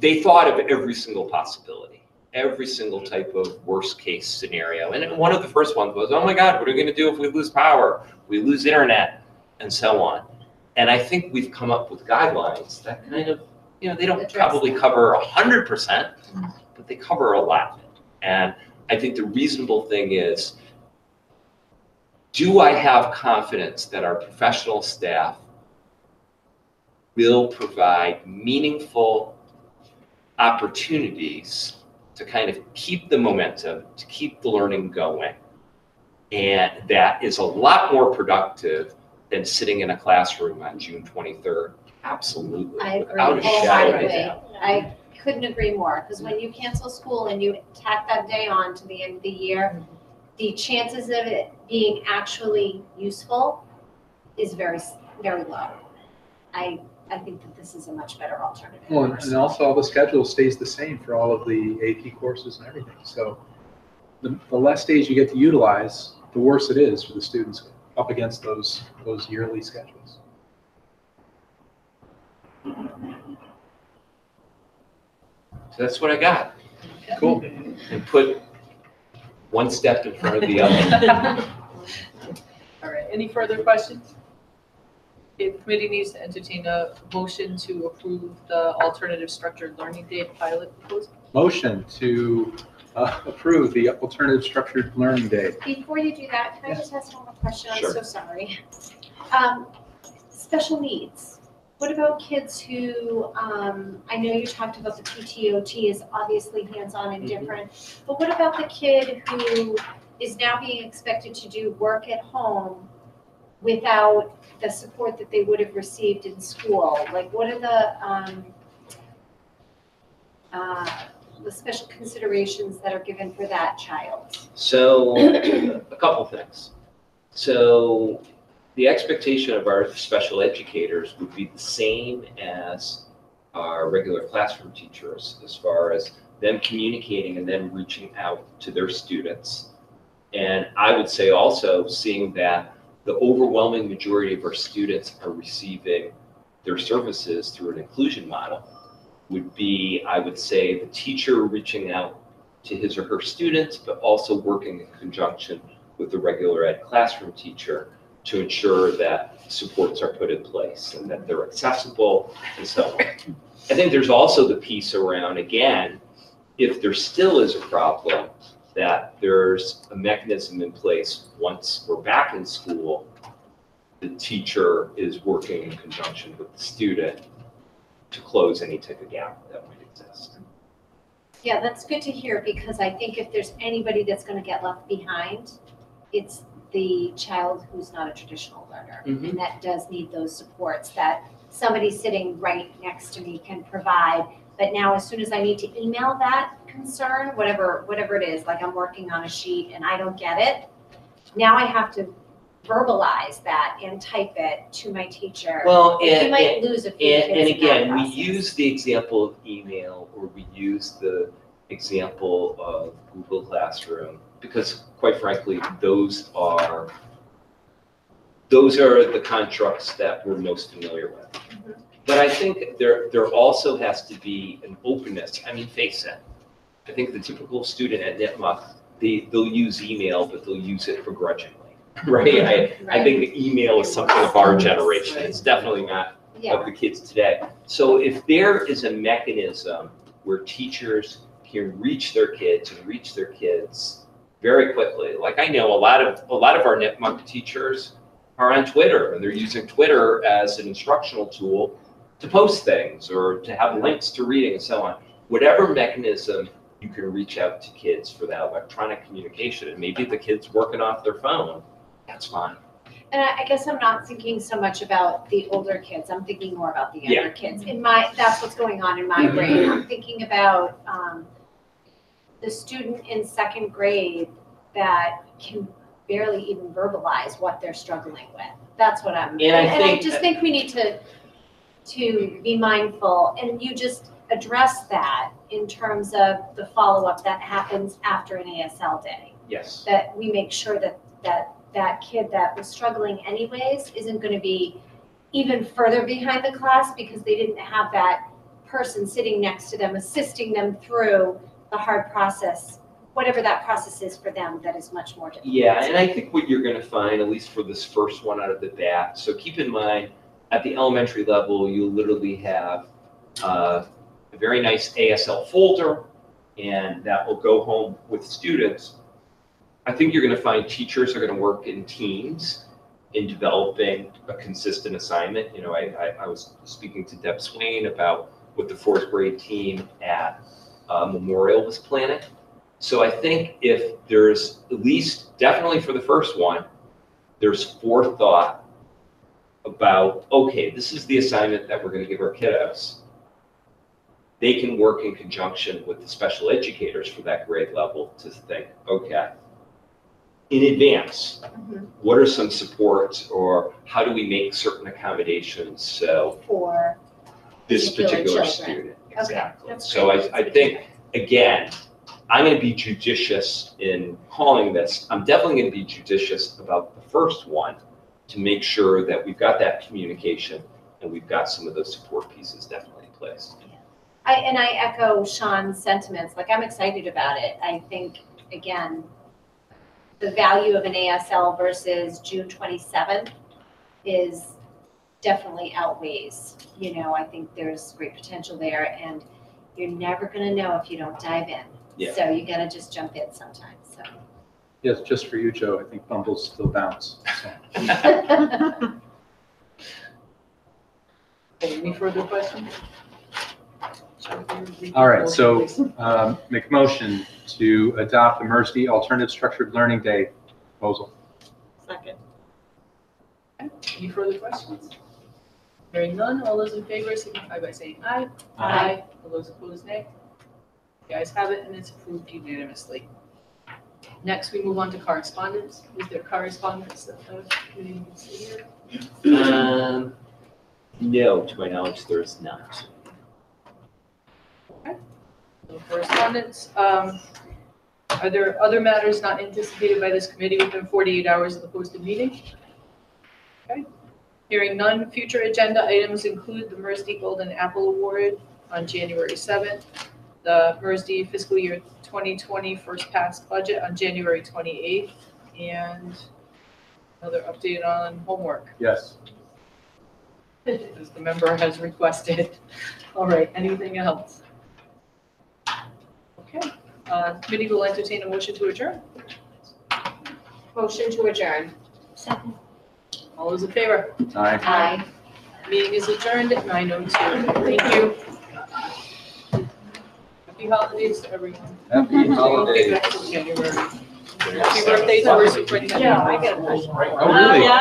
They thought of every single possibility, every single type of worst case scenario. And one of the first ones was, oh my God, what are we going to do if we lose power, we lose internet, and so on. And I think we've come up with guidelines that kind of, they don't probably cover 100%, but they cover a lot. And I think the reasonable thing is, do I have confidence that our professional staff will provide meaningful opportunities to kind of keep the momentum, to keep the learning going? And that is a lot more productive than sitting in a classroom on June 23rd. Absolutely. I agree without a shadow of a doubt. I couldn't agree more, because when you cancel school and you tack that day on to the end of the year, the chances of it being actually useful is very, very low. I think that this is a much better alternative. Well, and also all the schedule stays the same for all of the AP courses and everything. So the less days you get to utilize, the worse it is for the students up against those yearly schedules. So that's what I got. Cool. And put one step in front of the other. All right, any further questions? Okay, the committee needs to entertain a motion to approve the alternative structured learning day pilot proposal. Motion to approve the alternative structured learning day. Before you do that, can I just ask one more question? I'm Sure. so sorry. Special needs. What about kids who, I know you talked about the PTOT is obviously hands-on and different, but what about the kid who is now being expected to do work at home without the support that they would have received in school? Like, what are the special considerations that are given for that child? So a couple things. So the expectation of our special educators would be the same as our regular classroom teachers, as far as them communicating and then reaching out to their students. And I would say also, seeing that the overwhelming majority of our students are receiving their services through an inclusion model, would be, I would say, the teacher reaching out to his or her students, but also working in conjunction with the regular ed classroom teacher to ensure that supports are put in place and that they're accessible and so on. I think there's also the piece around, again, if there still is a problem, that there's a mechanism in place once we're back in school, the teacher is working in conjunction with the student to close any type of gap that might exist. Yeah, that's good to hear, because I think if there's anybody that's going to get left behind, it's the child who's not a traditional learner, and that does need those supports that somebody sitting right next to me can provide. But now, as soon as I need to email that concern, whatever it is, like I'm working on a sheet and I don't get it, now I have to verbalize that and type it to my teacher. Well, you might lose a few kids and in that again, we process. use the example of email, or we use the example of Google Classroom, because quite frankly, those are the constructs that we're most familiar with. But I think there also has to be an openness. I mean, face it. I think the typical student at NITMA, they'll use email, but they'll use it begrudgingly, right? I think email is something of our generation. It's definitely not of the kids today. So if there is a mechanism where teachers can reach their kids and reach their kids very quickly, like I know a lot of our NITMA teachers are on Twitter, and they're using Twitter as an instructional tool to post things or to have links to reading and so on. Whatever mechanism you can reach out to kids for that electronic communication. And maybe the kid's working off their phone, that's fine. And I guess I'm not thinking so much about the older kids. I'm thinking more about the younger kids. That's what's going on in my brain. I'm thinking about the student in second grade that can barely even verbalize what they're struggling with. That's what I'm. And I just think we need to be mindful, and you just address that in terms of the follow-up that happens after an ASL day. Yes. That we make sure that kid that was struggling anyways isn't going to be even further behind the class because they didn't have that person sitting next to them, assisting them through the hard process, whatever that process is for them, that is much more difficult. Yeah, and I think what you're going to find, at least for this first one out of the bat, so keep in mind, at the elementary level, you literally have a very nice ASL folder, and that will go home with students. I think you're going to find teachers are going to work in teams in developing a consistent assignment. You know, I was speaking to Deb Swain about what the fourth grade team at Memorial was planning. So I think if there's at least, definitely for the first one, there's forethought about, okay, this is the assignment that we're going to give our kiddos. They can work in conjunction with the special educators for that grade level to think, okay, in advance, what are some supports or how do we make certain accommodations so for this particular student? Exactly. Okay. So I think, again, I'm going to be judicious in calling this. I'm definitely going to be judicious about the first one to make sure that we've got that communication and we've got some of those support pieces definitely in place. I echo Sean's sentiments. Like, I'm excited about it. I think, again, the value of an ASL versus June 27th is definitely outweighs. You know, I think there's great potential there, and you're never going to know if you don't dive in. Yeah. So you got to just jump in sometimes. So. Yes, just for you, Joe, I think Bumbles still bounce. So. Any further questions? All right, so make a motion to adopt the Immersion Alternative Structured Learning Day proposal. Second. Any further questions? Hearing none, all those in favor signify by saying aye. Aye. All those opposed, nay. The ayes have it, and it's approved unanimously. Next, we move on to correspondence. Is there correspondence that the committee needs to hear? No, to my knowledge, there is not. Okay. No correspondence. Are there other matters not anticipated by this committee within 48 hours of the posted meeting? Okay. Hearing none, future agenda items include the MERSD Golden Apple Award on January 7th, the MERSD Fiscal Year 2020 First Pass Budget on January 28th, and another update on homework. Yes. As the member has requested. All right, anything else? Okay, committee will entertain a motion to adjourn. Motion to adjourn. Second. All those in favor? Aye. Aye. Meeting is adjourned at 9:02. Thank you. Happy holidays to everyone. Happy holidays. Happy birthday to our superintendent. Oh, really?